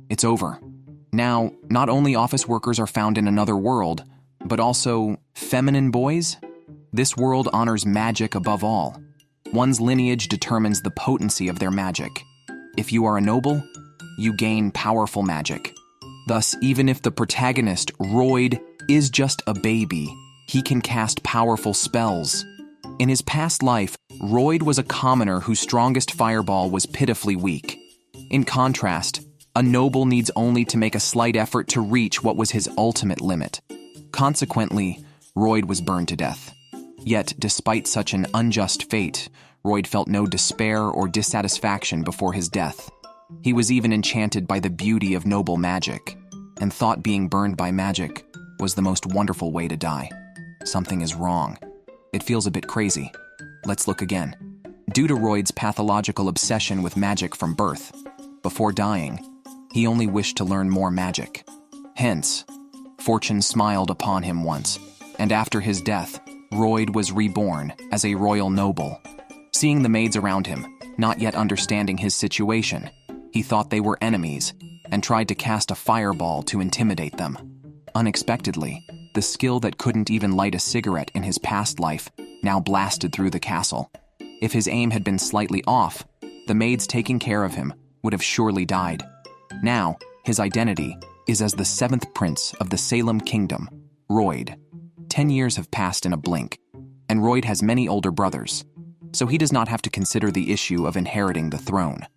It's over. Now, not only office workers are found in another world, but also feminine boys? This world honors magic above all. One's lineage determines the potency of their magic. If you are a noble, you gain powerful magic. Thus, even if the protagonist, Royde, is just a baby, he can cast powerful spells. In his past life, Royde was a commoner whose strongest fireball was pitifully weak. In contrast, a noble needs only to make a slight effort to reach what was his ultimate limit. Consequently, Royde was burned to death. Yet, despite such an unjust fate, Royde felt no despair or dissatisfaction before his death. He was even enchanted by the beauty of noble magic, and thought being burned by magic was the most wonderful way to die. Something is wrong. It feels a bit crazy. Let's look again. Due to Royde's pathological obsession with magic from birth, before dying, he only wished to learn more magic. Hence, fortune smiled upon him once, and after his death, Royde was reborn as a royal noble. Seeing the maids around him, not yet understanding his situation, he thought they were enemies and tried to cast a fireball to intimidate them. Unexpectedly, the skill that couldn't even light a cigarette in his past life now blasted through the castle. If his aim had been slightly off, the maids taking care of him would have surely died. Now, his identity is as the 7th prince of the Salem Kingdom, Royde. 10 years have passed in a blink, and Royde has many older brothers, so he does not have to consider the issue of inheriting the throne.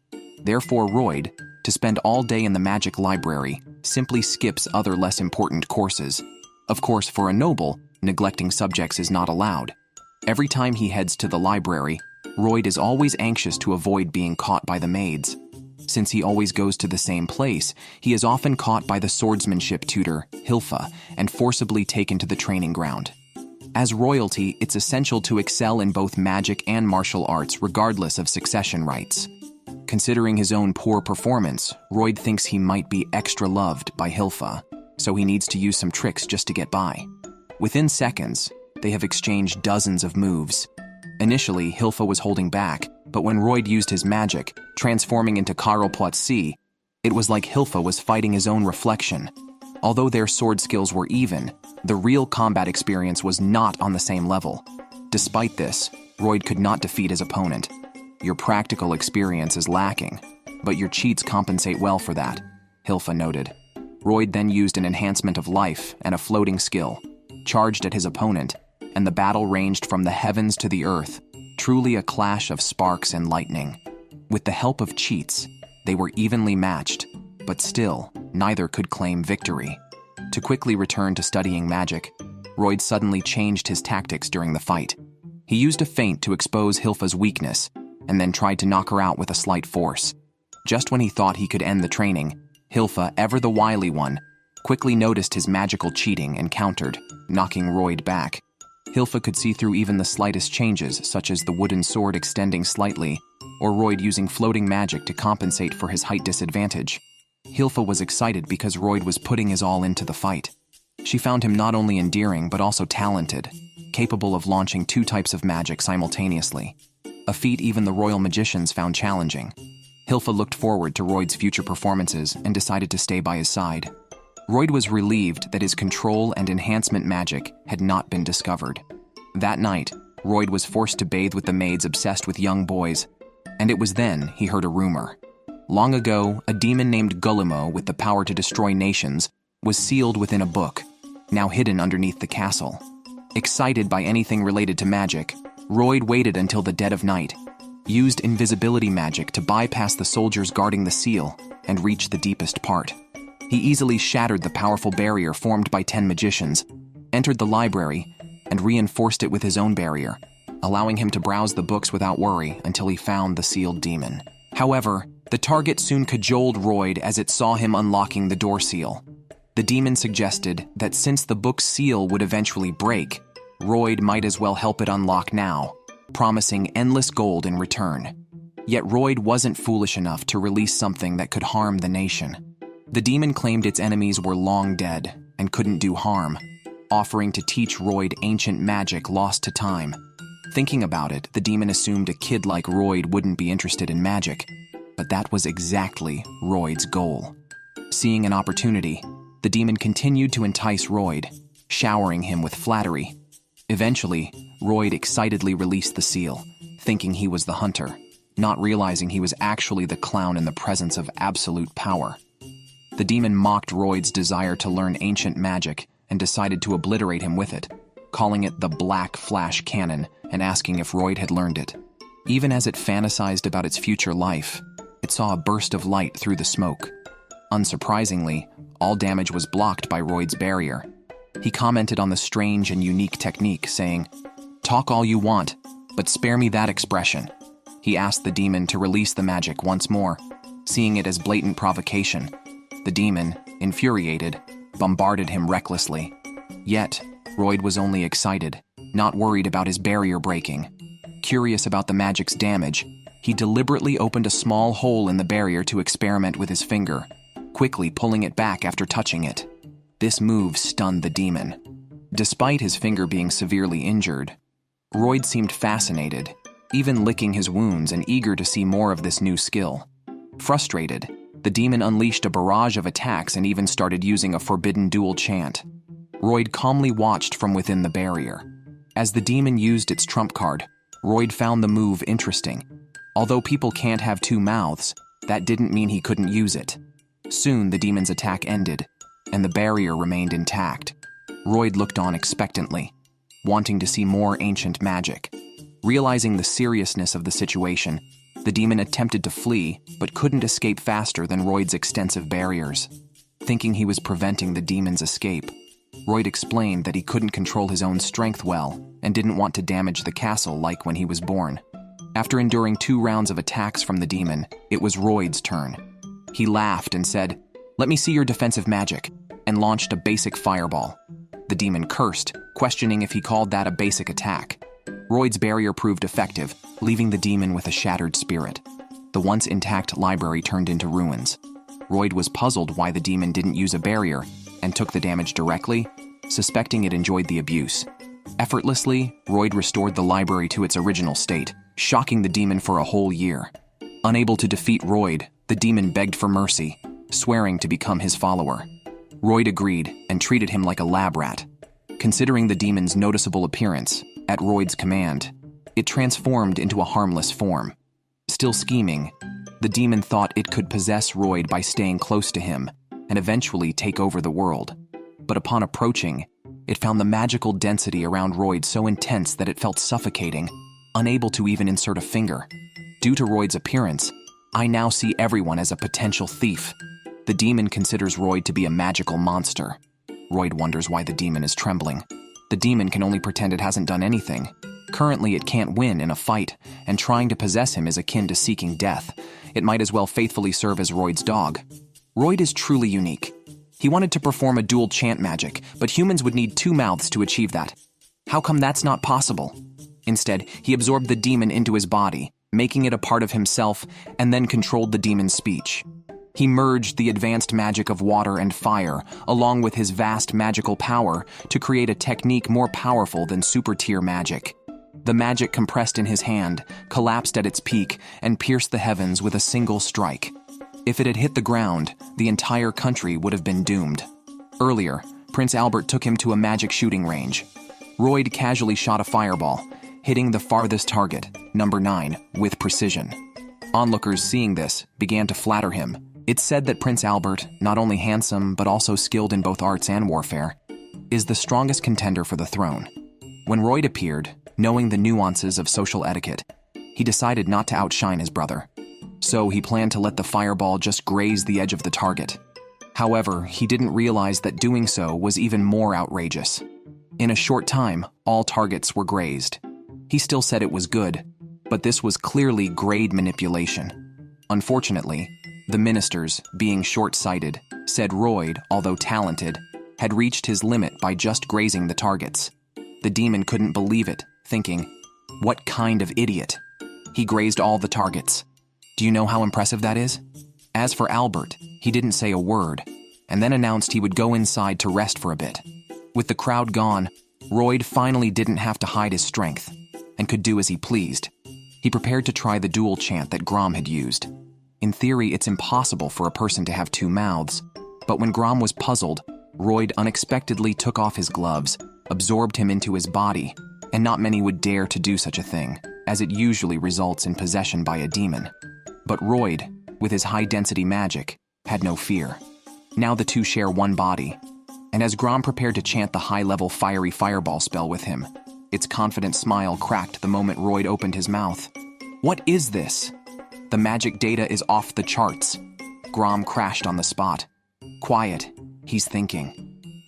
Therefore, Royde, to spend all day in the magic library, simply skips other less important courses. Of course, for a noble, neglecting subjects is not allowed. Every time he heads to the library, Royde is always anxious to avoid being caught by the maids. Since he always goes to the same place, he is often caught by the swordsmanship tutor, Hilfa, and forcibly taken to the training ground. As royalty, it's essential to excel in both magic and martial arts regardless of succession rights. Considering his own poor performance, Royde thinks he might be extra loved by Hilfa, so he needs to use some tricks just to get by. Within seconds, they have exchanged dozens of moves. Initially, Hilfa was holding back, but when Royde used his magic, transforming into Karl Poitsy, it was like Hilfa was fighting his own reflection. Although their sword skills were even, the real combat experience was not on the same level. Despite this, Royde could not defeat his opponent. Your practical experience is lacking, but your cheats compensate well for that, Hilfa noted. Royde then used an enhancement of life and a floating skill, charged at his opponent, and the battle ranged from the heavens to the earth, truly a clash of sparks and lightning. With the help of cheats, they were evenly matched, but still, neither could claim victory. To quickly return to studying magic, Royde suddenly changed his tactics during the fight. He used a feint to expose Hilfa's weakness, and then tried to knock her out with a slight force. Just when he thought he could end the training, Hilfa, ever the wily one, quickly noticed his magical cheating and countered, knocking Royde back. Hilfa could see through even the slightest changes, such as the wooden sword extending slightly, or Royde using floating magic to compensate for his height disadvantage. Hilfa was excited because Royde was putting his all into the fight. She found him not only endearing but also talented, capable of launching 2 types of magic simultaneously, a feat even the royal magicians found challenging. Hilfa looked forward to Royde's future performances and decided to stay by his side. Royde was relieved that his control and enhancement magic had not been discovered. That night, Royde was forced to bathe with the maids obsessed with young boys, and it was then he heard a rumor. Long ago, a demon named Guillemot with the power to destroy nations was sealed within a book, now hidden underneath the castle. Excited by anything related to magic, Royde waited until the dead of night, used invisibility magic to bypass the soldiers guarding the seal and reach the deepest part. He easily shattered the powerful barrier formed by 10 magicians, entered the library, and reinforced it with his own barrier, allowing him to browse the books without worry until he found the sealed demon. However, the target soon cajoled Royde as it saw him unlocking the door seal. The demon suggested that since the book's seal would eventually break, Royde might as well help it unlock now, promising endless gold in return. Yet Royde wasn't foolish enough to release something that could harm the nation. The demon claimed its enemies were long dead and couldn't do harm, offering to teach Royde ancient magic lost to time. Thinking about it, the demon assumed a kid like Royde wouldn't be interested in magic, but that was exactly Royde's goal. Seeing an opportunity, the demon continued to entice Royde, showering him with flattery. Eventually, Royde excitedly released the seal, thinking he was the hunter, not realizing he was actually the clown in the presence of absolute power. The demon mocked Royde's desire to learn ancient magic and decided to obliterate him with it, calling it the Black Flash Cannon and asking if Royde had learned it. Even as it fantasized about its future life, it saw a burst of light through the smoke. Unsurprisingly, all damage was blocked by Royde's barrier. He commented on the strange and unique technique, saying, "Talk all you want, but spare me that expression." He asked the demon to release the magic once more, seeing it as blatant provocation. The demon, infuriated, bombarded him recklessly. Yet, Royde was only excited, not worried about his barrier breaking. Curious about the magic's damage, he deliberately opened a small hole in the barrier to experiment with his finger, quickly pulling it back after touching it. This move stunned the demon. Despite his finger being severely injured, Royde seemed fascinated, even licking his wounds and eager to see more of this new skill. Frustrated, the demon unleashed a barrage of attacks and even started using a forbidden dual chant. Royde calmly watched from within the barrier. As the demon used its trump card, Royde found the move interesting. Although people can't have two mouths, that didn't mean he couldn't use it. Soon the demon's attack ended, and the barrier remained intact. Royde looked on expectantly, wanting to see more ancient magic. Realizing the seriousness of the situation, the demon attempted to flee, but couldn't escape faster than Royde's extensive barriers. Thinking he was preventing the demon's escape, Royde explained that he couldn't control his own strength well and didn't want to damage the castle like when he was born. After enduring 2 rounds of attacks from the demon, it was Royde's turn. He laughed and said, "Let me see your defensive magic," and launched a basic fireball. The demon cursed, questioning if he called that a basic attack. Royde's barrier proved effective, leaving the demon with a shattered spirit. The once intact library turned into ruins. Royde was puzzled why the demon didn't use a barrier and took the damage directly, suspecting it enjoyed the abuse. Effortlessly, Royde restored the library to its original state, shocking the demon for a whole year. Unable to defeat Royde, the demon begged for mercy, swearing to become his follower. Royde agreed and treated him like a lab rat. Considering the demon's noticeable appearance, at Royde's command, it transformed into a harmless form. Still scheming, the demon thought it could possess Royde by staying close to him and eventually take over the world. But upon approaching, it found the magical density around Royde so intense that it felt suffocating, unable to even insert a finger. Due to Royde's appearance, I now see everyone as a potential thief. The demon considers Royde to be a magical monster. Royde wonders why the demon is trembling. The demon can only pretend it hasn't done anything. Currently, it can't win in a fight, and trying to possess him is akin to seeking death. It might as well faithfully serve as Royde's dog. Royde is truly unique. He wanted to perform a dual chant magic, but humans would need 2 mouths to achieve that. How come that's not possible? Instead, he absorbed the demon into his body, making it a part of himself, and then controlled the demon's speech. He merged the advanced magic of water and fire, along with his vast magical power, to create a technique more powerful than super-tier magic. The magic compressed in his hand, collapsed at its peak, and pierced the heavens with a single strike. If it had hit the ground, the entire country would have been doomed. Earlier, Prince Albert took him to a magic shooting range. Royde casually shot a fireball, hitting the farthest target, number 9, with precision. Onlookers seeing this began to flatter him. It's said that Prince Albert, not only handsome but also skilled in both arts and warfare, is the strongest contender for the throne. When Royde appeared, knowing the nuances of social etiquette, he decided not to outshine his brother. So he planned to let the fireball just graze the edge of the target. However, he didn't realize that doing so was even more outrageous. In a short time, all targets were grazed. He still said it was good, but this was clearly grade manipulation. Unfortunately, the ministers, being short-sighted, said Royde, although talented, had reached his limit by just grazing the targets. The demon couldn't believe it, thinking, "What kind of idiot? He grazed all the targets. Do you know how impressive that is?" As for Albert, he didn't say a word, and then announced he would go inside to rest for a bit. With the crowd gone, Royde finally didn't have to hide his strength, and could do as he pleased. He prepared to try the dual chant that Grom had used. In theory, it's impossible for a person to have 2 mouths, But when Grom was puzzled, Royde unexpectedly took off his gloves, absorbed him into his body, and not many would dare to do such a thing, as it usually results in possession by a demon. But Royde, with his high-density magic, had no fear. Now the two share one body, and as Grom prepared to chant the high-level fiery fireball spell with him, its confident smile cracked the moment Royde opened his mouth. "What is this?" "The magic data is off the charts." Grom crashed on the spot. "Quiet," he's thinking.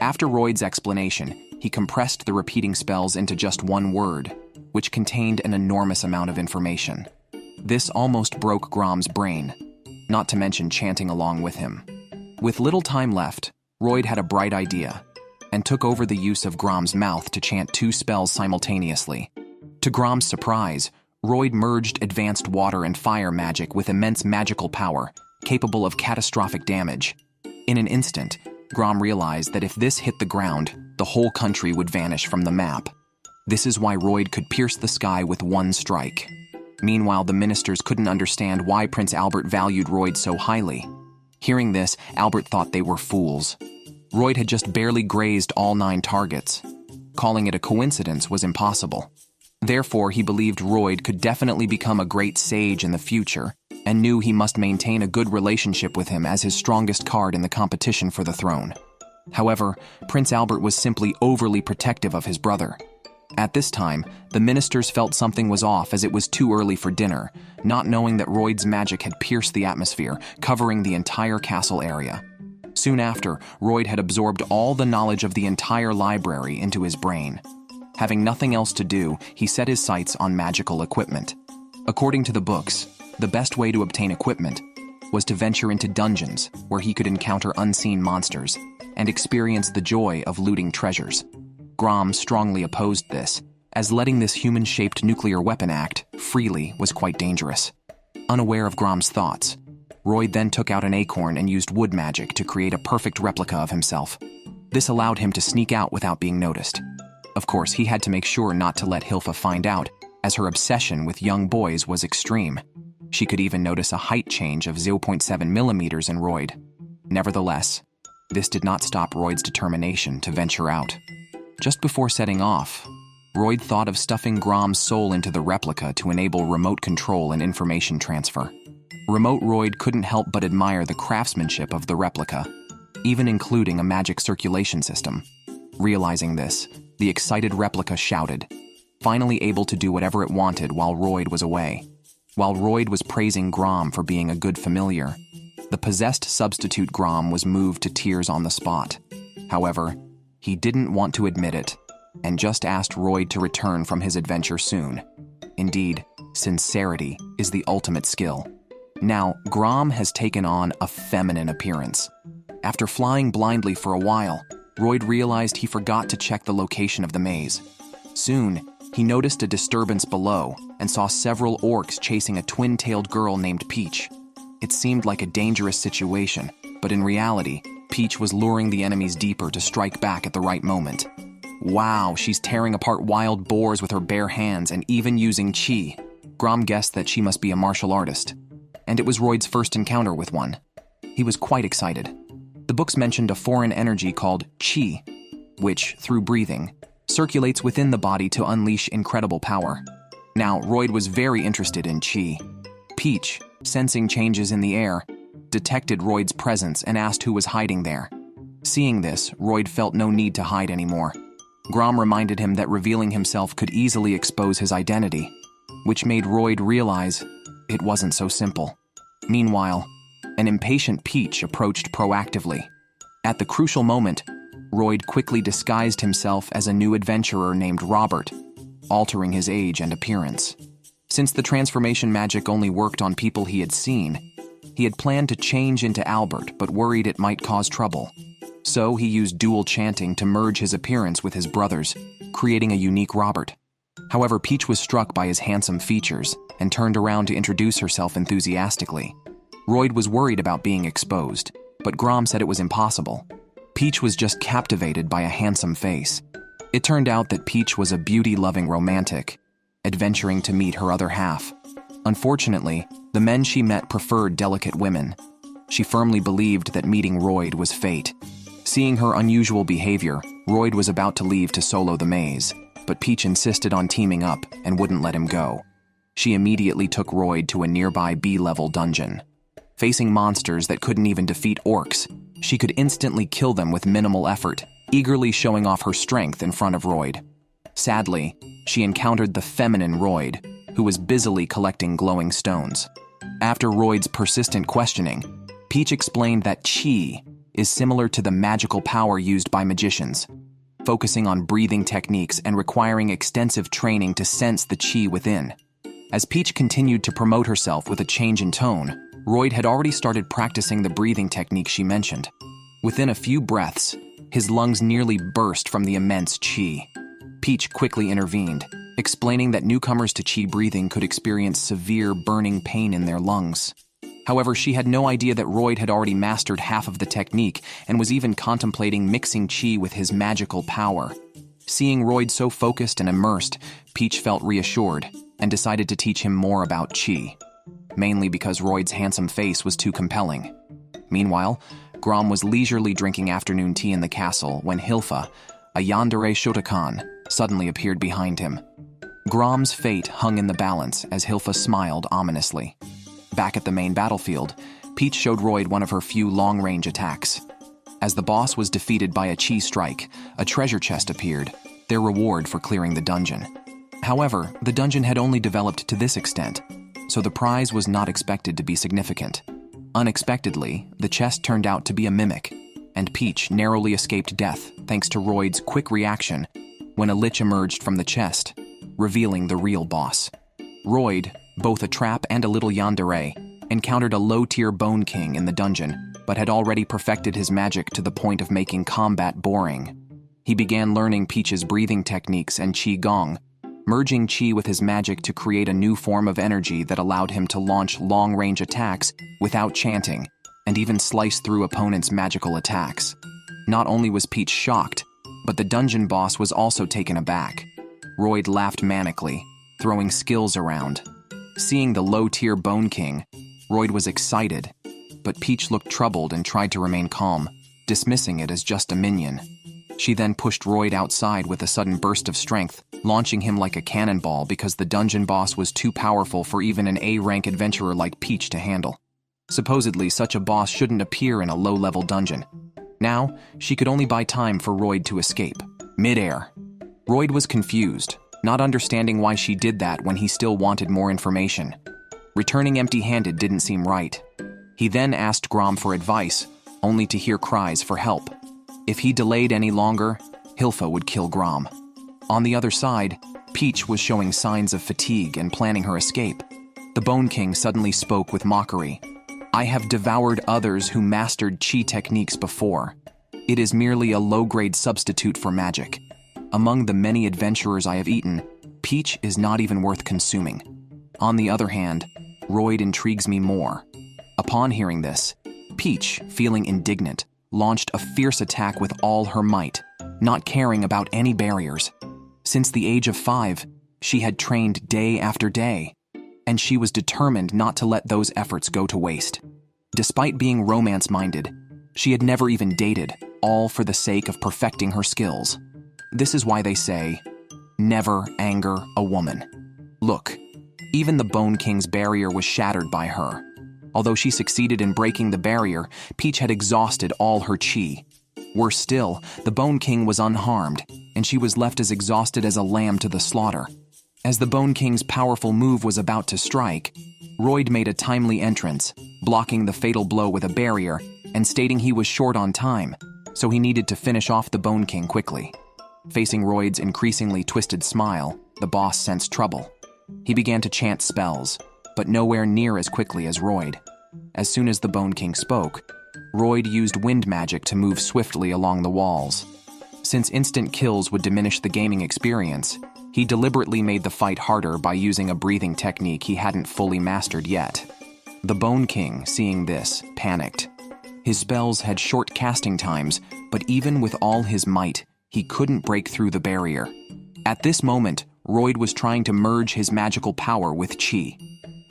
After Royde's explanation, he compressed the repeating spells into just one word, which contained an enormous amount of information. This almost broke Grom's brain, not to mention chanting along with him. With little time left, Royde had a bright idea, and took over the use of Grom's mouth to chant two spells simultaneously. To Grom's surprise, Royde merged advanced water and fire magic with immense magical power, capable of catastrophic damage. In an instant, Grom realized that if this hit the ground, the whole country would vanish from the map. This is why Royde could pierce the sky with one strike. Meanwhile, the ministers couldn't understand why Prince Albert valued Royde so highly. Hearing this, Albert thought they were fools. Royde had just barely grazed all 9 targets. Calling it a coincidence was impossible. Therefore, he believed Royde could definitely become a great sage in the future, and knew he must maintain a good relationship with him as his strongest card in the competition for the throne. However, Prince Albert was simply overly protective of his brother. At this time, the ministers felt something was off as it was too early for dinner, not knowing that Royde's magic had pierced the atmosphere, covering the entire castle area. Soon after, Royde had absorbed all the knowledge of the entire library into his brain. Having nothing else to do, he set his sights on magical equipment. According to the books, the best way to obtain equipment was to venture into dungeons where he could encounter unseen monsters and experience the joy of looting treasures. Grom strongly opposed this, as letting this human-shaped nuclear weapon act freely was quite dangerous. Unaware of Grom's thoughts, Royde then took out an acorn and used wood magic to create a perfect replica of himself. This allowed him to sneak out without being noticed. Of course, he had to make sure not to let Hilfa find out, as her obsession with young boys was extreme. She could even notice a height change of 0.7 millimeters in Royde. Nevertheless, this did not stop Royde's determination to venture out. Just before setting off, Royde thought of stuffing Grom's soul into the replica to enable remote control and information transfer. Remote Royde couldn't help but admire the craftsmanship of the replica, even including a magic circulation system. Realizing this, the excited replica shouted, finally able to do whatever it wanted while Royde was away. While Royde was praising Grom for being a good familiar, the possessed substitute Grom was moved to tears on the spot. However, he didn't want to admit it, and just asked Royde to return from his adventure soon. Indeed, sincerity is the ultimate skill. Now, Grom has taken on a feminine appearance. After flying blindly for a while, Royde realized he forgot to check the location of the maze. Soon, he noticed a disturbance below and saw several orcs chasing a twin-tailed girl named Peach. It seemed like a dangerous situation, but in reality, Peach was luring the enemies deeper to strike back at the right moment. Wow, she's tearing apart wild boars with her bare hands and even using chi. Grom guessed that she must be a martial artist, and it was Royde's first encounter with one. He was quite excited. The books mentioned a foreign energy called chi, which, through breathing, circulates within the body to unleash incredible power. Now, Royde was very interested in chi. Peach, sensing changes in the air, detected Royde's presence and asked who was hiding there. Seeing this, Royde felt no need to hide anymore. Grom reminded him that revealing himself could easily expose his identity, which made Royde realize it wasn't so simple. Meanwhile, an impatient Peach approached proactively. At the crucial moment, Royde quickly disguised himself as a new adventurer named Robert, altering his age and appearance. Since the transformation magic only worked on people he had seen, he had planned to change into Albert but worried it might cause trouble. So he used dual chanting to merge his appearance with his brother's, creating a unique Robert. However, Peach was struck by his handsome features and turned around to introduce herself enthusiastically. Royde was worried about being exposed, but Grom said it was impossible. Peach was just captivated by a handsome face. It turned out that Peach was a beauty-loving romantic, adventuring to meet her other half. Unfortunately, the men she met preferred delicate women. She firmly believed that meeting Royde was fate. Seeing her unusual behavior, Royde was about to leave to solo the maze, but Peach insisted on teaming up and wouldn't let him go. She immediately took Royde to a nearby B-level dungeon. Facing monsters that couldn't even defeat orcs, she could instantly kill them with minimal effort, eagerly showing off her strength in front of Royde. Sadly, she encountered the feminine Royde, who was busily collecting glowing stones. After Royde's persistent questioning, Peach explained that chi is similar to the magical power used by magicians, focusing on breathing techniques and requiring extensive training to sense the chi within. As Peach continued to promote herself with a change in tone, Royde had already started practicing the breathing technique she mentioned. Within a few breaths, his lungs nearly burst from the immense chi. Peach quickly intervened, explaining that newcomers to chi breathing could experience severe burning pain in their lungs. However, she had no idea that Royde had already mastered half of the technique and was even contemplating mixing chi with his magical power. Seeing Royde so focused and immersed, Peach felt reassured and decided to teach him more about chi, mainly because Royde's handsome face was too compelling. Meanwhile, Grom was leisurely drinking afternoon tea in the castle when Hilfa, a yandere Shotokan, suddenly appeared behind him. Grom's fate hung in the balance as Hilfa smiled ominously. Back at the main battlefield, Peach showed Royde one of her few long-range attacks. As the boss was defeated by a chi strike, a treasure chest appeared, their reward for clearing the dungeon. However, the dungeon had only developed to this extent, so the prize was not expected to be significant. Unexpectedly, the chest turned out to be a mimic, and Peach narrowly escaped death thanks to Royde's quick reaction when a lich emerged from the chest, revealing the real boss. Royde, both a trap and a little yandere, encountered a low-tier Bone King in the dungeon, but had already perfected his magic to the point of making combat boring. He began learning Peach's breathing techniques and Qi Gong, merging Qi with his magic to create a new form of energy that allowed him to launch long-range attacks without chanting, and even slice through opponents' magical attacks. Not only was Peach shocked, but the dungeon boss was also taken aback. Royde laughed manically, throwing skills around. Seeing the low-tier Bone King, Royde was excited, but Peach looked troubled and tried to remain calm, dismissing it as just a minion. She then pushed Royde outside with a sudden burst of strength, launching him like a cannonball because the dungeon boss was too powerful for even an A-rank adventurer like Peach to handle. Supposedly, such a boss shouldn't appear in a low-level dungeon. Now, she could only buy time for Royde to escape. Mid-air. Royde was confused, not understanding why she did that when he still wanted more information. Returning empty-handed didn't seem right. He then asked Grom for advice, only to hear cries for help. If he delayed any longer, Hilfa would kill Grom. On the other side, Peach was showing signs of fatigue and planning her escape. The Bone King suddenly spoke with mockery. "I have devoured others who mastered chi techniques before. It is merely a low-grade substitute for magic. Among the many adventurers I have eaten, Peach is not even worth consuming. On the other hand, Royde intrigues me more." Upon hearing this, Peach, feeling indignant, launched a fierce attack with all her might, not caring about any barriers. Since the age of 5, she had trained day after day, and she was determined not to let those efforts go to waste. Despite being romance-minded, she had never even dated, all for the sake of perfecting her skills. This is why they say, never anger a woman. Look, even the Bone King's barrier was shattered by her. Although she succeeded in breaking the barrier, Peach had exhausted all her chi. Worse still, the Bone King was unharmed, and she was left as exhausted as a lamb to the slaughter. As the Bone King's powerful move was about to strike, Royde made a timely entrance, blocking the fatal blow with a barrier and stating he was short on time, so he needed to finish off the Bone King quickly. Facing Royde's increasingly twisted smile, the boss sensed trouble. He began to chant spells, but nowhere near as quickly as Royde. As soon as the Bone King spoke, Royde used wind magic to move swiftly along the walls. Since instant kills would diminish the gaming experience, he deliberately made the fight harder by using a breathing technique he hadn't fully mastered yet. The Bone King, seeing this, panicked. His spells had short casting times, but even with all his might, he couldn't break through the barrier. At this moment, Royde was trying to merge his magical power with chi.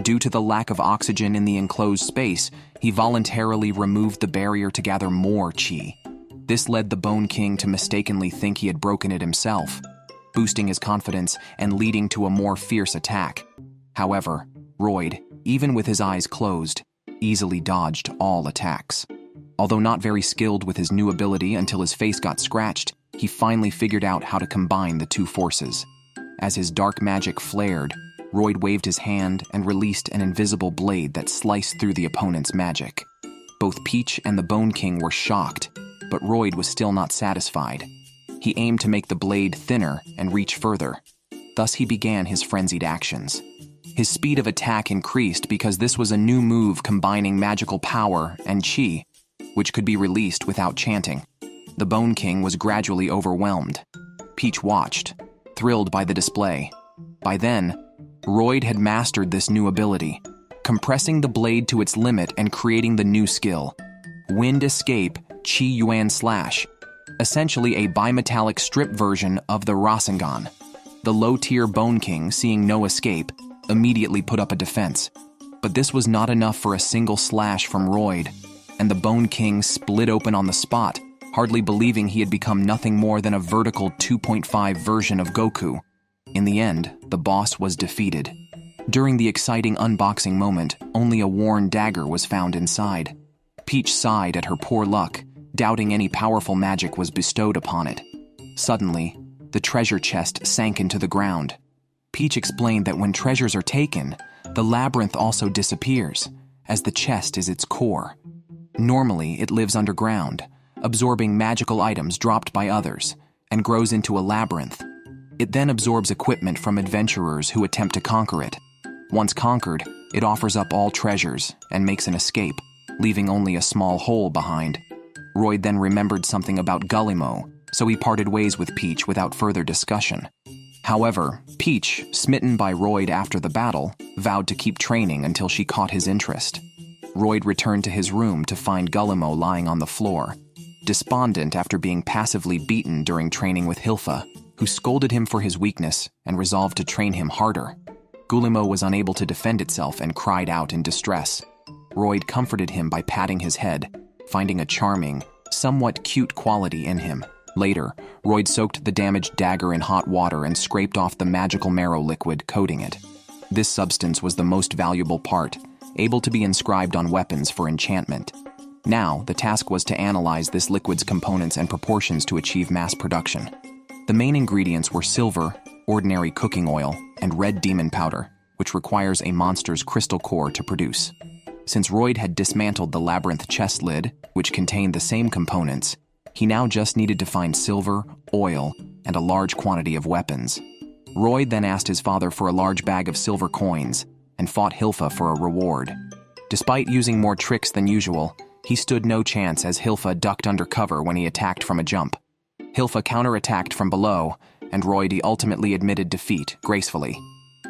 Due to the lack of oxygen in the enclosed space, he voluntarily removed the barrier to gather more chi. This led the Bone King to mistakenly think he had broken it himself, boosting his confidence and leading to a more fierce attack. However, Royde, even with his eyes closed, easily dodged all attacks. Although not very skilled with his new ability until his face got scratched, he finally figured out how to combine the two forces. As his dark magic flared, Royde waved his hand and released an invisible blade that sliced through the opponent's magic. Both Peach and the Bone King were shocked, but Royde was still not satisfied. He aimed to make the blade thinner and reach further. Thus he began his frenzied actions. His speed of attack increased because this was a new move combining magical power and chi, which could be released without chanting. The Bone King was gradually overwhelmed. Peach watched, thrilled by the display. By then, Royde had mastered this new ability, compressing the blade to its limit and creating the new skill, Wind Escape Chi Yuan Slash, essentially a bimetallic strip version of the Rasengan. The low-tier Bone King, seeing no escape, immediately put up a defense. But this was not enough for a single slash from Royde, and the Bone King split open on the spot, hardly believing he had become nothing more than a vertical 2.5 version of Goku. In the end, the boss was defeated. During the exciting unboxing moment, only a worn dagger was found inside. Peach sighed at her poor luck, doubting any powerful magic was bestowed upon it. Suddenly, the treasure chest sank into the ground. Peach explained that when treasures are taken, the labyrinth also disappears, as the chest is its core. Normally, it lives underground, absorbing magical items dropped by others, and grows into a labyrinth. It then absorbs equipment from adventurers who attempt to conquer it. Once conquered, it offers up all treasures and makes an escape, leaving only a small hole behind. Royde then remembered something about Gullimo, so he parted ways with Peach without further discussion. However, Peach, smitten by Royde after the battle, vowed to keep training until she caught his interest. Royde returned to his room to find Gullimo lying on the floor, despondent after being passively beaten during training with Hilfa, who scolded him for his weakness and resolved to train him harder. Gullimo was unable to defend itself and cried out in distress. Royde comforted him by patting his head, finding a charming, somewhat cute quality in him. Later, Royde soaked the damaged dagger in hot water and scraped off the magical marrow liquid coating it. This substance was the most valuable part, able to be inscribed on weapons for enchantment. Now, the task was to analyze this liquid's components and proportions to achieve mass production. The main ingredients were silver, ordinary cooking oil, and red demon powder, which requires a monster's crystal core to produce. Since Royde had dismantled the labyrinth chest lid, which contained the same components, he now just needed to find silver, oil, and a large quantity of weapons. Royde then asked his father for a large bag of silver coins and fought Hilfa for a reward. Despite using more tricks than usual, he stood no chance as Hilfa ducked under cover when he attacked from a jump. Hilfa counterattacked from below, and Royde ultimately admitted defeat gracefully.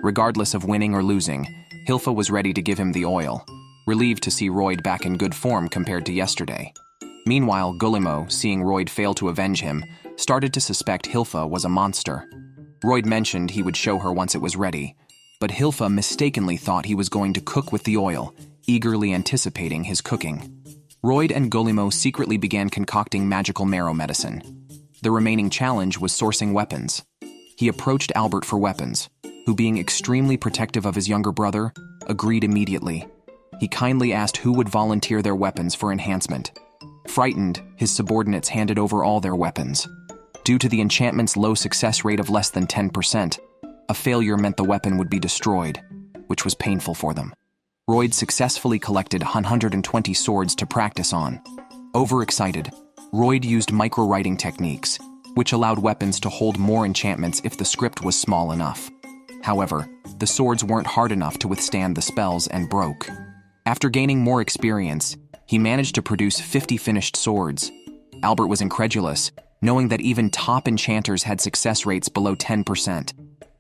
Regardless of winning or losing, Hilfa was ready to give him the oil, relieved to see Royde back in good form compared to yesterday. Meanwhile, Gullimo, seeing Royde fail to avenge him, started to suspect Hilfa was a monster. Royde mentioned he would show her once it was ready, but Hilfa mistakenly thought he was going to cook with the oil, eagerly anticipating his cooking. Royde and Gullimo secretly began concocting magical marrow medicine. The remaining challenge was sourcing weapons. He approached Albert for weapons, who, being extremely protective of his younger brother, agreed immediately. He kindly asked who would volunteer their weapons for enhancement. Frightened, his subordinates handed over all their weapons. Due to the enchantment's low success rate of less than 10%, a failure meant the weapon would be destroyed, which was painful for them. Royde successfully collected 120 swords to practice on. Overexcited, Royde used micro-writing techniques, which allowed weapons to hold more enchantments if the script was small enough. However, the swords weren't hard enough to withstand the spells and broke. After gaining more experience, he managed to produce 50 finished swords. Albert was incredulous, knowing that even top enchanters had success rates below 10%.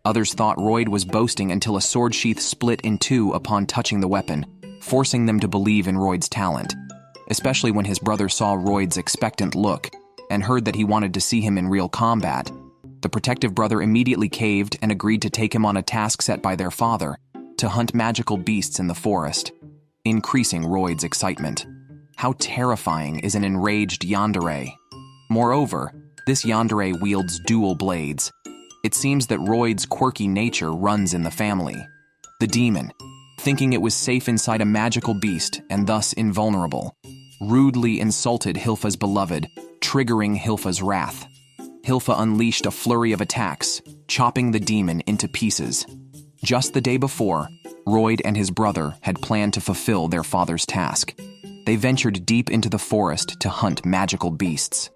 Others thought Royde was boasting until a sword sheath split in two upon touching the weapon, forcing them to believe in Royde's talent, especially when his brother saw Royde's expectant look and heard that he wanted to see him in real combat. The protective brother immediately caved and agreed to take him on a task set by their father, to hunt magical beasts in the forest, increasing Royde's excitement. How terrifying is an enraged yandere? Moreover, this yandere wields dual blades. It seems that Royde's quirky nature runs in the family. The demon, thinking it was safe inside a magical beast and thus invulnerable, rudely insulted Hilfa's beloved, triggering Hilfa's wrath. Hilfa unleashed a flurry of attacks, chopping the demon into pieces. Just the day before, Royde and his brother had planned to fulfill their father's task. They ventured deep into the forest to hunt magical beasts.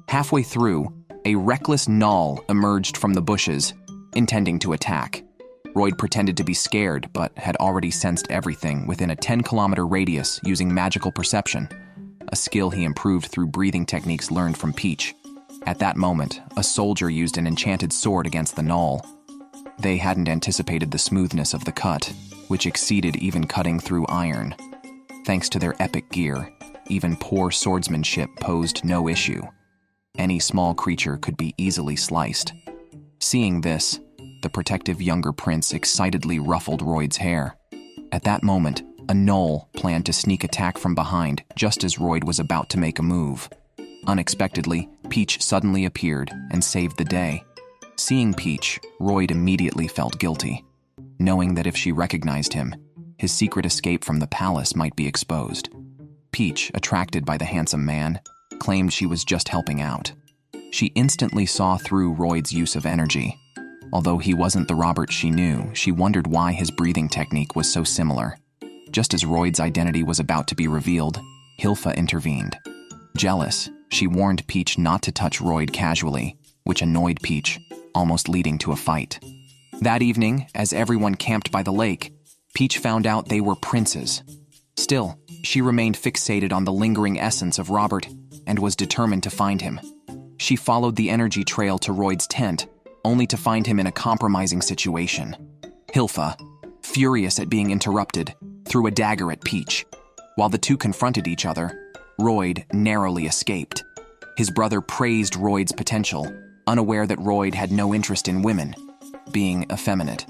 Halfway through, a reckless gnoll emerged from the bushes, intending to attack. Royde pretended to be scared, but had already sensed everything within a 10-kilometer radius using magical perception, a skill he improved through breathing techniques learned from Peach. At that moment, a soldier used an enchanted sword against the gnoll. They hadn't anticipated the smoothness of the cut, which exceeded even cutting through iron. Thanks to their epic gear, even poor swordsmanship posed no issue. Any small creature could be easily sliced. Seeing this, the protective younger prince excitedly ruffled Royde's hair. At that moment, a gnoll planned to sneak attack from behind just as Royde was about to make a move. Unexpectedly, Peach suddenly appeared and saved the day. Seeing Peach, Royde immediately felt guilty, knowing that if she recognized him, his secret escape from the palace might be exposed. Peach, attracted by the handsome man, claimed she was just helping out. She instantly saw through Royde's use of energy. Although he wasn't the Robert she knew, she wondered why his breathing technique was so similar. Just as Royde's identity was about to be revealed, Hilfa intervened. Jealous, she warned Peach not to touch Royde casually, which annoyed Peach, almost leading to a fight. That evening, as everyone camped by the lake, Peach found out they were princes. Still, she remained fixated on the lingering essence of Robert and was determined to find him. She followed the energy trail to Royde's tent, only to find him in a compromising situation. Hilfa, furious at being interrupted, threw a dagger at Peach. While the two confronted each other, Royde narrowly escaped. His brother praised Royde's potential, unaware that Royde had no interest in women, being effeminate.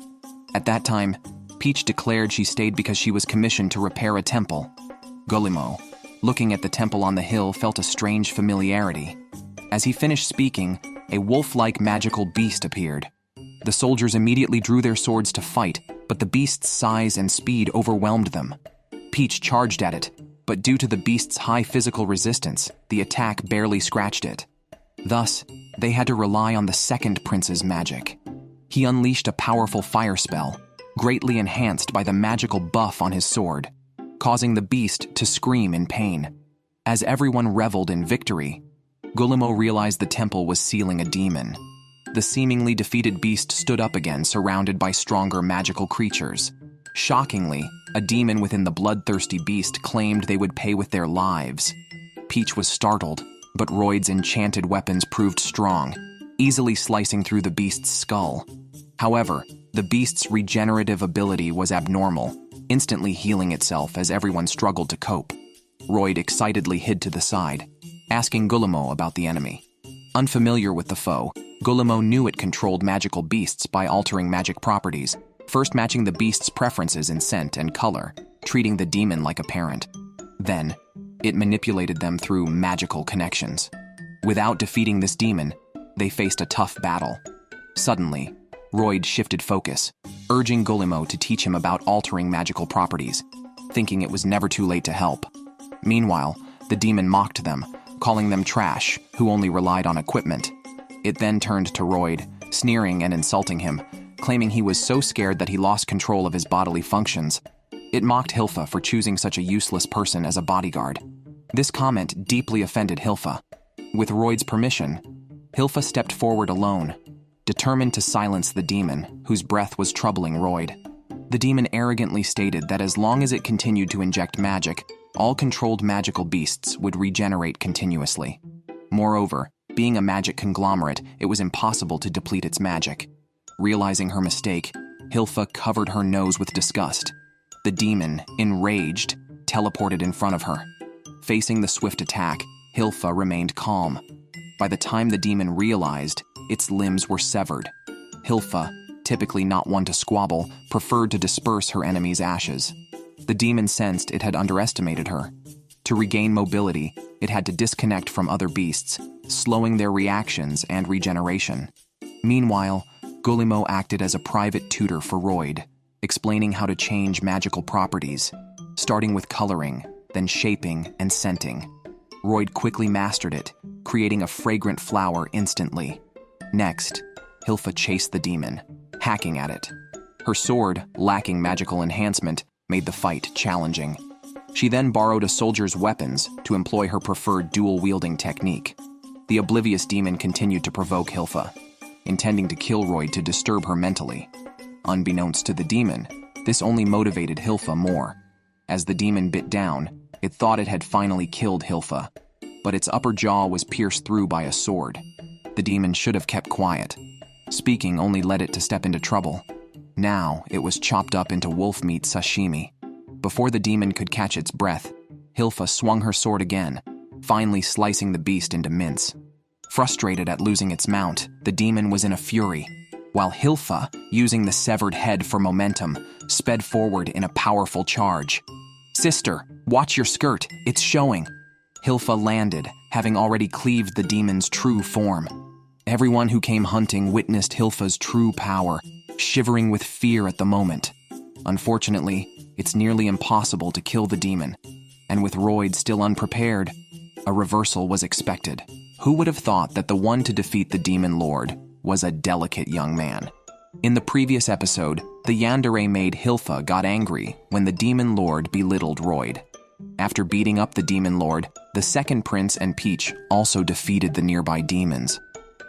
At that time, Peach declared she stayed because she was commissioned to repair a temple. Guillemot, looking at the temple on the hill, felt a strange familiarity. As he finished speaking, a wolf-like magical beast appeared. The soldiers immediately drew their swords to fight, but the beast's size and speed overwhelmed them. Peach charged at it, but due to the beast's high physical resistance, the attack barely scratched it. Thus, they had to rely on the second prince's magic. He unleashed a powerful fire spell, greatly enhanced by the magical buff on his sword, causing the beast to scream in pain. As everyone reveled in victory, Guillemot realized the temple was sealing a demon. The seemingly defeated beast stood up again, surrounded by stronger magical creatures. Shockingly, a demon within the bloodthirsty beast claimed they would pay with their lives. Peach was startled, but Royde's enchanted weapons proved strong, easily slicing through the beast's skull. However, the beast's regenerative ability was abnormal, instantly healing itself as everyone struggled to cope. Royde excitedly hid to the side, asking Guillemot about the enemy. Unfamiliar with the foe, Guillemot knew it controlled magical beasts by altering magic properties, first matching the beast's preferences in scent and color, treating the demon like a parent. Then, it manipulated them through magical connections. Without defeating this demon, they faced a tough battle. Suddenly, Royde shifted focus, urging Guillemot to teach him about altering magical properties, thinking it was never too late to help. Meanwhile, the demon mocked them, calling them trash, who only relied on equipment. It then turned to Royde, sneering and insulting him, claiming he was so scared that he lost control of his bodily functions. It mocked Hilfa for choosing such a useless person as a bodyguard. This comment deeply offended Hilfa. With Royde's permission, Hilfa stepped forward alone, determined to silence the demon, whose breath was troubling Royde. The demon arrogantly stated that as long as it continued to inject magic, all controlled magical beasts would regenerate continuously. Moreover, being a magic conglomerate, it was impossible to deplete its magic. Realizing her mistake, Hilfa covered her nose with disgust. The demon, enraged, teleported in front of her. Facing the swift attack, Hilfa remained calm. By the time the demon realized, its limbs were severed. Hilfa, typically not one to squabble, preferred to disperse her enemy's ashes. The demon sensed it had underestimated her. To regain mobility, it had to disconnect from other beasts, slowing their reactions and regeneration. Meanwhile, Guillemot acted as a private tutor for Royde, explaining how to change magical properties, starting with coloring, then shaping and scenting. Royde quickly mastered it, creating a fragrant flower instantly. Next, Hilfa chased the demon, hacking at it. Her sword, lacking magical enhancement, made the fight challenging. She then borrowed a soldier's weapons to employ her preferred dual-wielding technique. The oblivious demon continued to provoke Hilfa, intending to kill Royde to disturb her mentally. Unbeknownst to the demon, this only motivated Hilfa more. As the demon bit down, it thought it had finally killed Hilfa, but its upper jaw was pierced through by a sword. The demon should have kept quiet. Speaking only led it to step into trouble. Now it was chopped up into wolf meat sashimi. Before the demon could catch its breath, Hilfa swung her sword again, finally slicing the beast into mince. Frustrated at losing its mount, the demon was in a fury, while Hilfa, using the severed head for momentum, sped forward in a powerful charge. "Sister, watch your skirt, it's showing." Hilfa landed, having already cleaved the demon's true form. Everyone who came hunting witnessed Hilfa's true power, shivering with fear at the moment. Unfortunately, it's nearly impossible to kill the demon, and with Royde still unprepared, a reversal was expected. Who would have thought that the one to defeat the demon lord was a delicate young man? In the previous episode, the yandere maid Hilfa got angry when the demon lord belittled Royde. After beating up the demon lord, the second prince and Peach also defeated the nearby demons.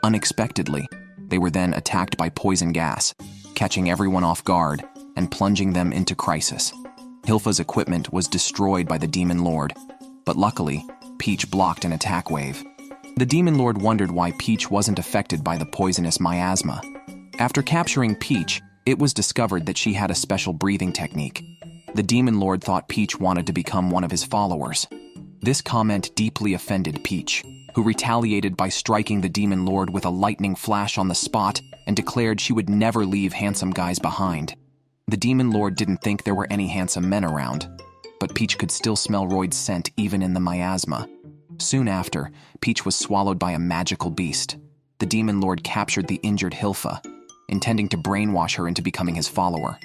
Unexpectedly, they were then attacked by poison gas, catching everyone off guard and plunging them into crisis. Hilfa's equipment was destroyed by the demon lord, but luckily, Peach blocked an attack wave. The demon lord wondered why Peach wasn't affected by the poisonous miasma. After capturing Peach, it was discovered that she had a special breathing technique. The demon lord thought Peach wanted to become one of his followers. This comment deeply offended Peach, who retaliated by striking the demon lord with a lightning flash on the spot and declared she would never leave handsome guys behind. The demon lord didn't think there were any handsome men around, but Peach could still smell Royde's scent even in the miasma. Soon after, Peach was swallowed by a magical beast. The demon lord captured the injured Hilfa, intending to brainwash her into becoming his follower.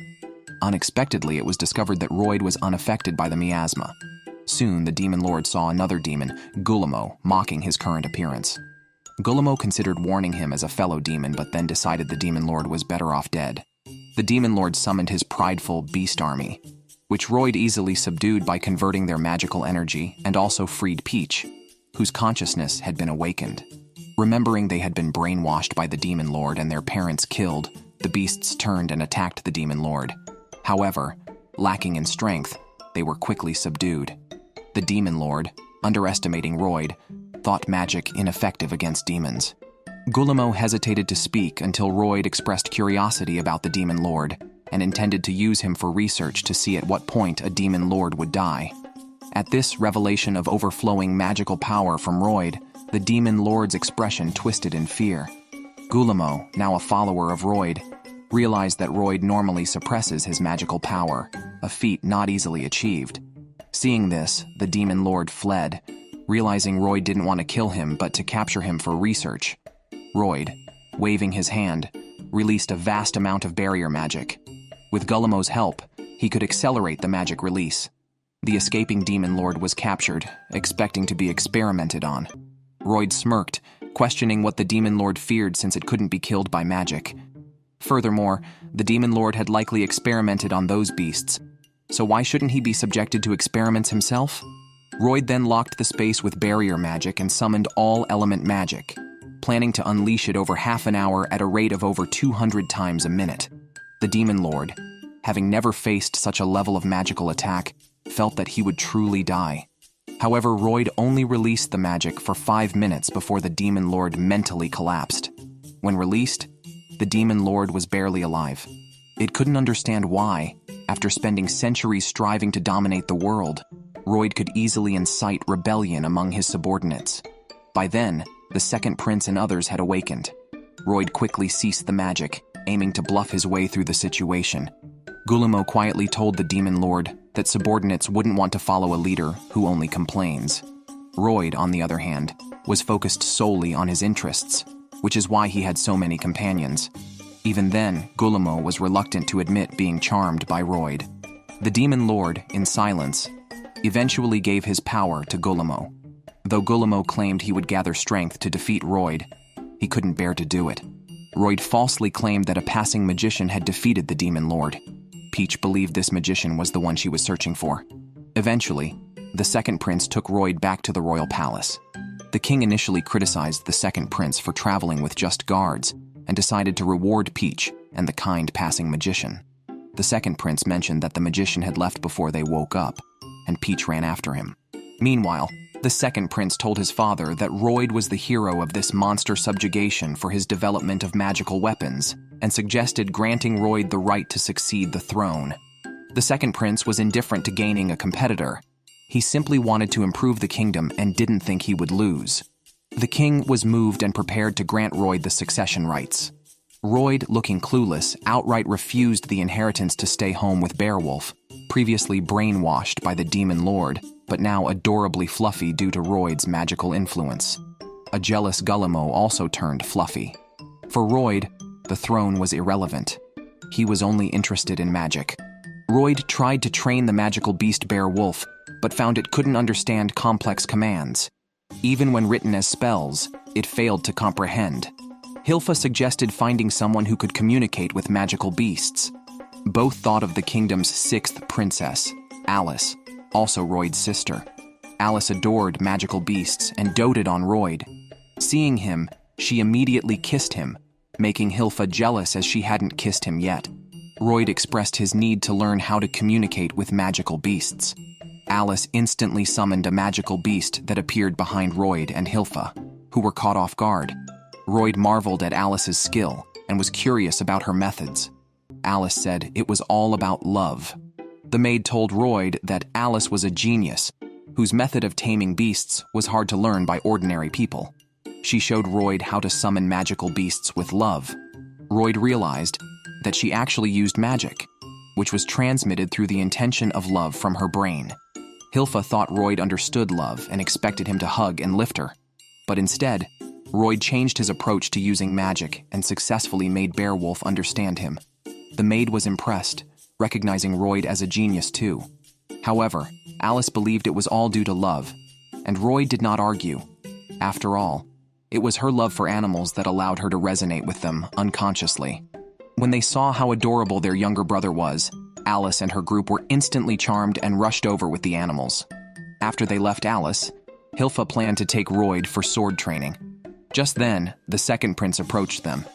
Unexpectedly, it was discovered that Royde was unaffected by the miasma. Soon, the demon lord saw another demon, Guillemot, mocking his current appearance. Guillemot considered warning him as a fellow demon, but then decided the demon lord was better off dead. The demon lord summoned his prideful beast army, which Royde easily subdued by converting their magical energy, and also freed Peach, whose consciousness had been awakened. Remembering they had been brainwashed by the demon lord and their parents killed, the beasts turned and attacked the demon lord. However, lacking in strength, they were quickly subdued. The demon lord, underestimating Royde, thought magic ineffective against demons. Guillemot hesitated to speak until Royde expressed curiosity about the demon lord and intended to use him for research to see at what point a demon lord would die. At this revelation of overflowing magical power from Royde, the demon lord's expression twisted in fear. Guillemot, now a follower of Royde, realized that Royde normally suppresses his magical power, a feat not easily achieved. Seeing this, the demon lord fled, realizing Royde didn't want to kill him but to capture him for research. Royde, waving his hand, released a vast amount of barrier magic. With Guillemot's help, he could accelerate the magic release. The escaping demon lord was captured, expecting to be experimented on. Royde smirked, questioning what the demon lord feared since it couldn't be killed by magic. Furthermore, the demon lord had likely experimented on those beasts, so why shouldn't he be subjected to experiments himself? Royde then locked the space with barrier magic and summoned all element magic, planning to unleash it over half an hour at a rate of over 200 times a minute. The demon lord, having never faced such a level of magical attack, felt that he would truly die. However, Royde only released the magic for 5 minutes before the demon lord mentally collapsed. When released, the demon lord was barely alive. It couldn't understand why, after spending centuries striving to dominate the world, Royde could easily incite rebellion among his subordinates. By then, the second prince and others had awakened. Royde quickly ceased the magic, aiming to bluff his way through the situation. Guillemot quietly told the demon lord that subordinates wouldn't want to follow a leader who only complains. Royde, on the other hand, was focused solely on his interests, which is why he had so many companions. Even then, Guillemot was reluctant to admit being charmed by Royde. The demon lord, in silence, eventually gave his power to Guillemot. Though Guillemot claimed he would gather strength to defeat Royde, he couldn't bear to do it. Royde falsely claimed that a passing magician had defeated the demon lord. Peach believed this magician was the one she was searching for. Eventually, the second prince took Royde back to the royal palace. The king initially criticized the second prince for traveling with just guards and decided to reward Peach and the kind passing magician. The second prince mentioned that the magician had left before they woke up, and Peach ran after him. Meanwhile, the second prince told his father that Royde was the hero of this monster subjugation for his development of magical weapons, and suggested granting Royde the right to succeed the throne. The second prince was indifferent to gaining a competitor. He simply wanted to improve the kingdom and didn't think he would lose. The king was moved and prepared to grant Royde the succession rights. Royde, looking clueless, outright refused the inheritance to stay home with Beowulf, previously brainwashed by the demon lord, but now adorably fluffy due to Royde's magical influence. A jealous Guillemot also turned fluffy. For Royde, the throne was irrelevant. He was only interested in magic. Royde tried to train the magical beast Beowulf, but found it couldn't understand complex commands. Even when written as spells, it failed to comprehend. Hilfa suggested finding someone who could communicate with magical beasts. Both thought of the kingdom's sixth princess, Alice, also Royde's sister. Alice adored magical beasts and doted on Royde. Seeing him, she immediately kissed him, making Hilfa jealous as she hadn't kissed him yet. Royde expressed his need to learn how to communicate with magical beasts. Alice instantly summoned a magical beast that appeared behind Royde and Hilfa, who were caught off guard. Royde marveled at Alice's skill and was curious about her methods. Alice said it was all about love. The maid told Royde that Alice was a genius, whose method of taming beasts was hard to learn by ordinary people. She showed Royde how to summon magical beasts with love. Royde realized that she actually used magic, which was transmitted through the intention of love from her brain. Hilfa thought Royde understood love and expected him to hug and lift her. But instead, Royde changed his approach to using magic and successfully made Beowulf understand him. The maid was impressed, recognizing Royde as a genius too. However, Alice believed it was all due to love, and Royde did not argue. After all, it was her love for animals that allowed her to resonate with them unconsciously. When they saw how adorable their younger brother was, Alice and her group were instantly charmed and rushed over with the animals. After they left Alice, Hilfa planned to take Royde for sword training. Just then, the second prince approached them.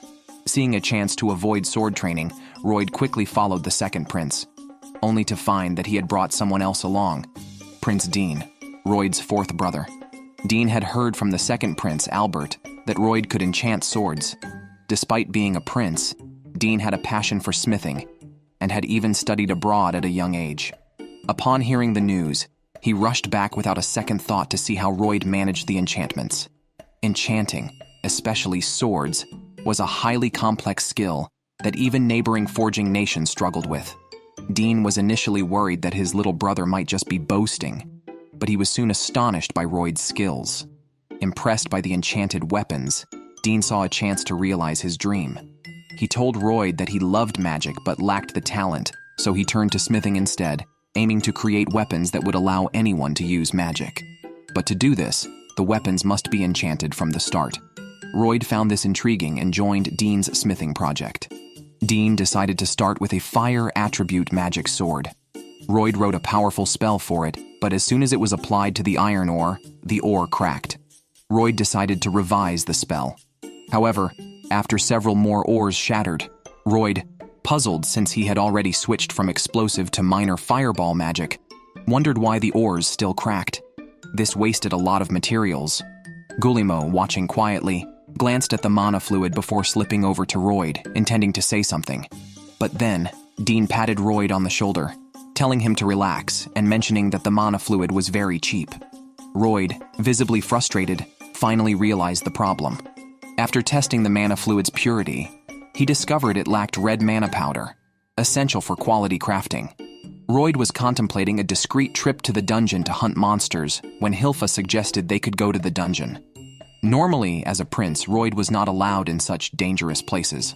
Seeing a chance to avoid sword training, Royde quickly followed the second prince, only to find that he had brought someone else along, Prince Dean, Royde's fourth brother. Dean had heard from the second prince, Albert, that Royde could enchant swords. Despite being a prince, Dean had a passion for smithing, and had even studied abroad at a young age. Upon hearing the news, he rushed back without a second thought to see how Royde managed the enchantments. Enchanting, especially swords, was a highly complex skill that even neighboring forging nations struggled with. Dean was initially worried that his little brother might just be boasting, but he was soon astonished by Royde's skills. Impressed by the enchanted weapons, Dean saw a chance to realize his dream. He told Royde that he loved magic but lacked the talent, so he turned to smithing instead, aiming to create weapons that would allow anyone to use magic. But to do this, the weapons must be enchanted from the start. Royde found this intriguing and joined Dean's smithing project. Dean decided to start with a fire attribute magic sword. Royde wrote a powerful spell for it, but as soon as it was applied to the iron ore, the ore cracked. Royde decided to revise the spell. However, after several more ores shattered, Royde, puzzled since he had already switched from explosive to minor fireball magic, wondered why the ores still cracked. This wasted a lot of materials. Guillemot, watching quietly, glanced at the mana fluid before slipping over to Royde, intending to say something. But then, Dean patted Royde on the shoulder, telling him to relax and mentioning that the mana fluid was very cheap. Royde, visibly frustrated, finally realized the problem. After testing the mana fluid's purity, He discovered it lacked red mana powder, essential for quality crafting. Royde was contemplating a discreet trip to the dungeon to hunt monsters when Hilfa suggested they could go to the dungeon. Normally, as a prince, Royde was not allowed in such dangerous places.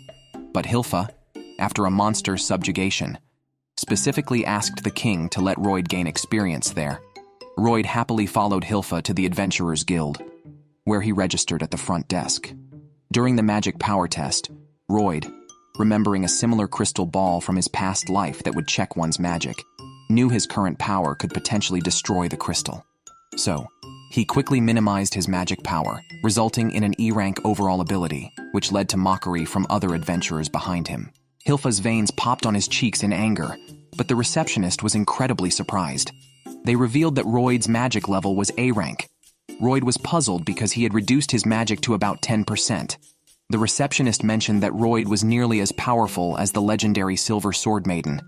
But Hilfa, after a monster subjugation, specifically asked the king to let Royde gain experience there. Royde happily followed Hilfa to the Adventurers Guild, where he registered at the front desk. During the magic power test, Royde, remembering a similar crystal ball from his past life that would check one's magic, knew his current power could potentially destroy the crystal. So, he quickly minimized his magic power, resulting in an E-rank overall ability, which led to mockery from other adventurers behind him. Hilfa's veins popped on his cheeks in anger, but the receptionist was incredibly surprised. They revealed that Royde's magic level was A-rank. Royde was puzzled because he had reduced his magic to about 10%. The receptionist mentioned that Royde was nearly as powerful as the legendary Silver Sword Maiden.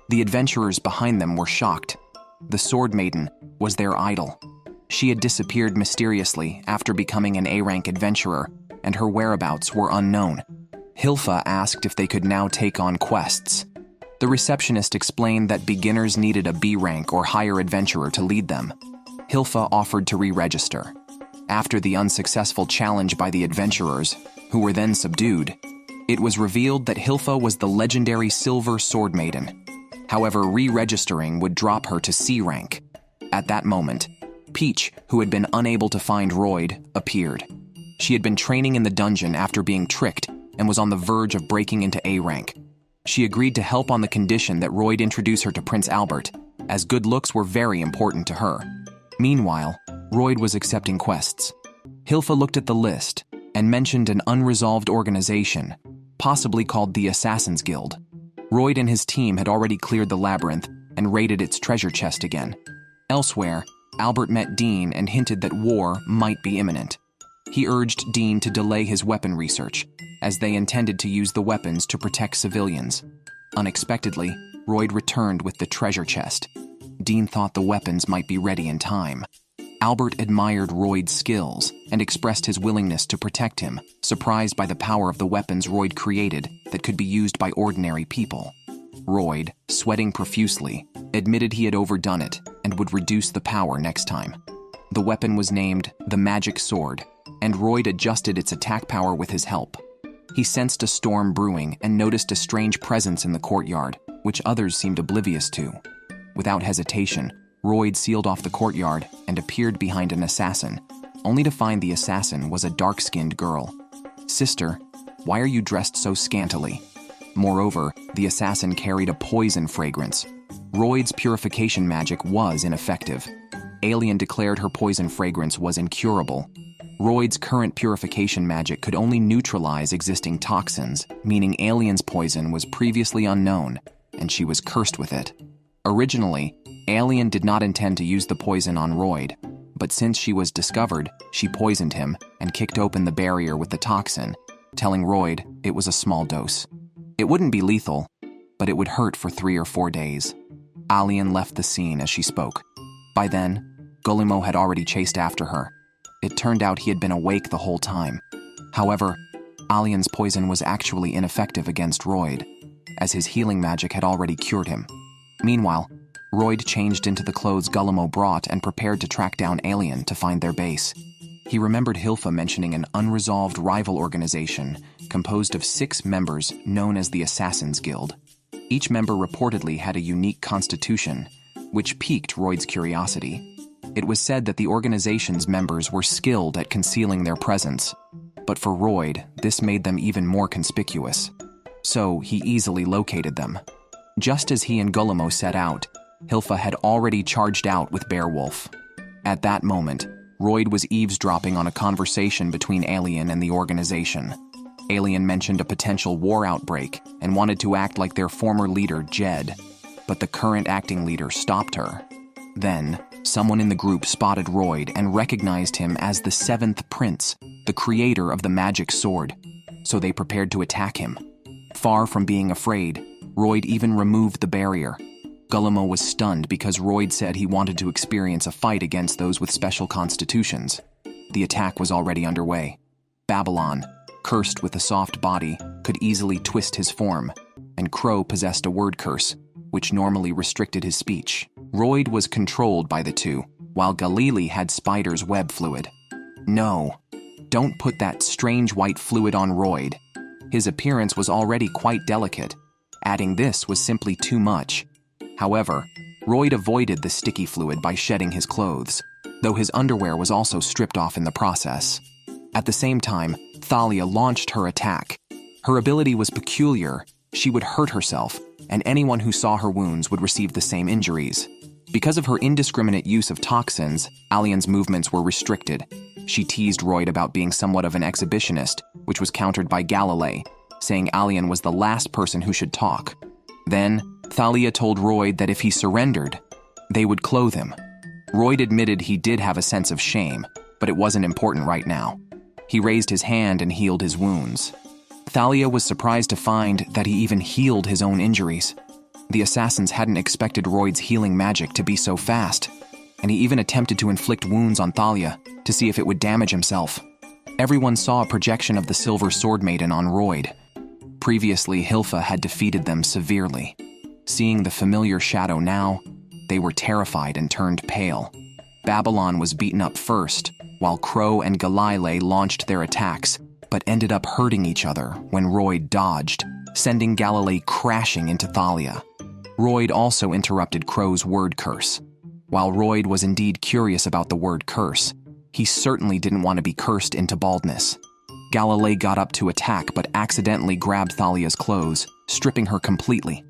The adventurers behind them were shocked. The Sword Maiden was their idol. She had disappeared mysteriously after becoming an A-rank adventurer, and her whereabouts were unknown. Hilfa asked if they could now take on quests. The receptionist explained that beginners needed a B-rank or higher adventurer to lead them. Hilfa offered to re-register. After the unsuccessful challenge by the adventurers, who were then subdued, it was revealed that Hilfa was the legendary Silver Sword Maiden. However, re-registering would drop her to C rank. At that moment, Peach, who had been unable to find Royde, appeared. She had been training in the dungeon after being tricked and was on the verge of breaking into A rank. She agreed to help on the condition that Royde introduce her to Prince Albert, as good looks were very important to her. Meanwhile, Royde was accepting quests. Hilfa looked at the list and mentioned an unresolved organization, possibly called the Assassin's Guild. Royde and his team had already cleared the labyrinth and raided its treasure chest again. Elsewhere, Albert met Dean and hinted that war might be imminent. He urged Dean to delay his weapon research, as they intended to use the weapons to protect civilians. Unexpectedly, Royde returned with the treasure chest. Dean thought the weapons might be ready in time. Albert admired Royde's skills and expressed his willingness to protect him, surprised by the power of the weapons Royde created that could be used by ordinary people. Royde, sweating profusely, admitted he had overdone it and would reduce the power next time. The weapon was named the Magic Sword, and Royde adjusted its attack power with his help. He sensed a storm brewing and noticed a strange presence in the courtyard, which others seemed oblivious to. Without hesitation, Royde sealed off the courtyard and appeared behind an assassin, only to find the assassin was a dark-skinned girl. "Sister, why are you dressed so scantily?" Moreover, the assassin carried a poison fragrance. Royde's purification magic was ineffective. Alien declared her poison fragrance was incurable. Royde's current purification magic could only neutralize existing toxins, meaning Alien's poison was previously unknown, and she was cursed with it. Originally, Alien did not intend to use the poison on Royde, but since she was discovered, she poisoned him and kicked open the barrier with the toxin, telling Royde it was a small dose. It wouldn't be lethal, but it would hurt for 3 or 4 days. Alien left the scene as she spoke. By then, Guillermo had already chased after her. It turned out he had been awake the whole time. However, Alien's poison was actually ineffective against Royde, as his healing magic had already cured him. Meanwhile, Royde changed into the clothes Guillermo brought and prepared to track down Alien to find their base. He remembered Hilfa mentioning an unresolved rival organization composed of 6 members known as the Assassin's Guild. Each member reportedly had a unique constitution, which piqued Royde's curiosity. It was said that the organization's members were skilled at concealing their presence, but for Royde, this made them even more conspicuous. So he easily located them. Just as he and Guillermo set out, Hilfa had already charged out with Beowulf. At that moment, Royde was eavesdropping on a conversation between Alien and the organization. Alien mentioned a potential war outbreak and wanted to act like their former leader, Jed, but the current acting leader stopped her. Then, someone in the group spotted Royde and recognized him as the 7th Prince, the creator of the magic sword, so they prepared to attack him. Far from being afraid, Royde even removed the barrier. Guillermo was stunned because Royde said he wanted to experience a fight against those with special constitutions. The attack was already underway. Babylon, cursed with a soft body, could easily twist his form, and Crow possessed a word curse, which normally restricted his speech. Royde was controlled by the two, while Galili had spider's web fluid. No, don't put that strange white fluid on Royde. His appearance was already quite delicate. Adding this was simply too much. However, Royde avoided the sticky fluid by shedding his clothes, though his underwear was also stripped off in the process. At the same time, Thalia launched her attack. Her ability was peculiar. She would hurt herself, and anyone who saw her wounds would receive the same injuries. Because of her indiscriminate use of toxins, Alien's movements were restricted. She teased Royde about being somewhat of an exhibitionist, which was countered by Galilei, saying Alien was the last person who should talk. Then, Thalia told Royde that if he surrendered, they would clothe him. Royde admitted he did have a sense of shame, but it wasn't important right now. He raised his hand and healed his wounds. Thalia was surprised to find that he even healed his own injuries. The assassins hadn't expected Royde's healing magic to be so fast, and he even attempted to inflict wounds on Thalia to see if it would damage himself. Everyone saw a projection of the Silver Sword Maiden on Royde. Previously, Hilfa had defeated them severely. Seeing the familiar shadow now, they were terrified and turned pale. Babylon was beaten up first, while Crow and Galilei launched their attacks, but ended up hurting each other when Royde dodged, sending Galilei crashing into Thalia. Royde also interrupted Crow's word curse. While Royde was indeed curious about the word curse, he certainly didn't want to be cursed into baldness. Galilei got up to attack but accidentally grabbed Thalia's clothes, stripping her completely.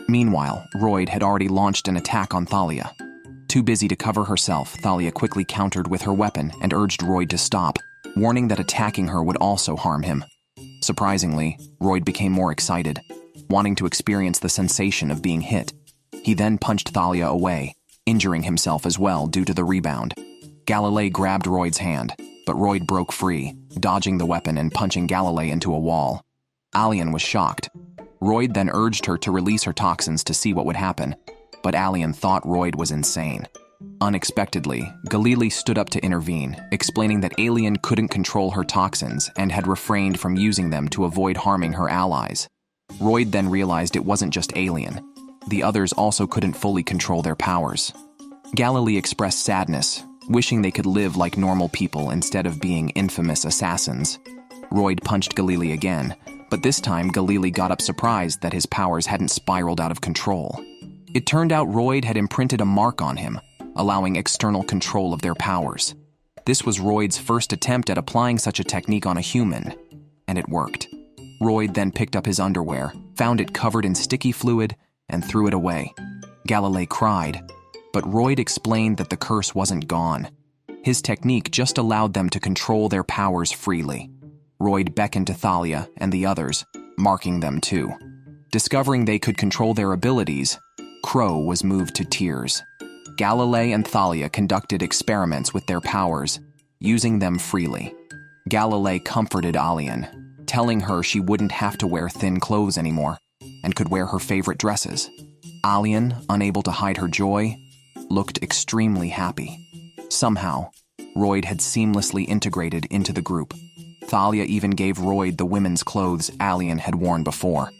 Meanwhile, Royde had already launched an attack on Thalia. Too busy to cover herself, Thalia quickly countered with her weapon and urged Royde to stop, warning that attacking her would also harm him. Surprisingly, Royde became more excited, wanting to experience the sensation of being hit. He then punched Thalia away, injuring himself as well due to the rebound. Galilei grabbed Royde's hand, but Royde broke free, dodging the weapon and punching Galilei into a wall. Alien was shocked. Royde then urged her to release her toxins to see what would happen, but Alien thought Royde was insane. Unexpectedly, Galilei stood up to intervene, explaining that Alien couldn't control her toxins and had refrained from using them to avoid harming her allies. Royde then realized it wasn't just Alien. The others also couldn't fully control their powers. Galilei expressed sadness, wishing they could live like normal people instead of being infamous assassins. Royde punched Galilei again, but this time Galilei got up surprised that his powers hadn't spiraled out of control. It turned out Royde had imprinted a mark on him, allowing external control of their powers. This was Royde's first attempt at applying such a technique on a human, and it worked. Royde then picked up his underwear, found it covered in sticky fluid, and threw it away. Galilei cried, but Royde explained that the curse wasn't gone. His technique just allowed them to control their powers freely. Royde beckoned to Thalia and the others, marking them too. Discovering they could control their abilities, Crow was moved to tears. Galilei and Thalia conducted experiments with their powers, using them freely. Galilei comforted Alien, telling her she wouldn't have to wear thin clothes anymore and could wear her favorite dresses. Alien, unable to hide her joy, looked extremely happy. Somehow, Royde had seamlessly integrated into the group. Thalia even gave Royde the women's clothes Alien had worn before.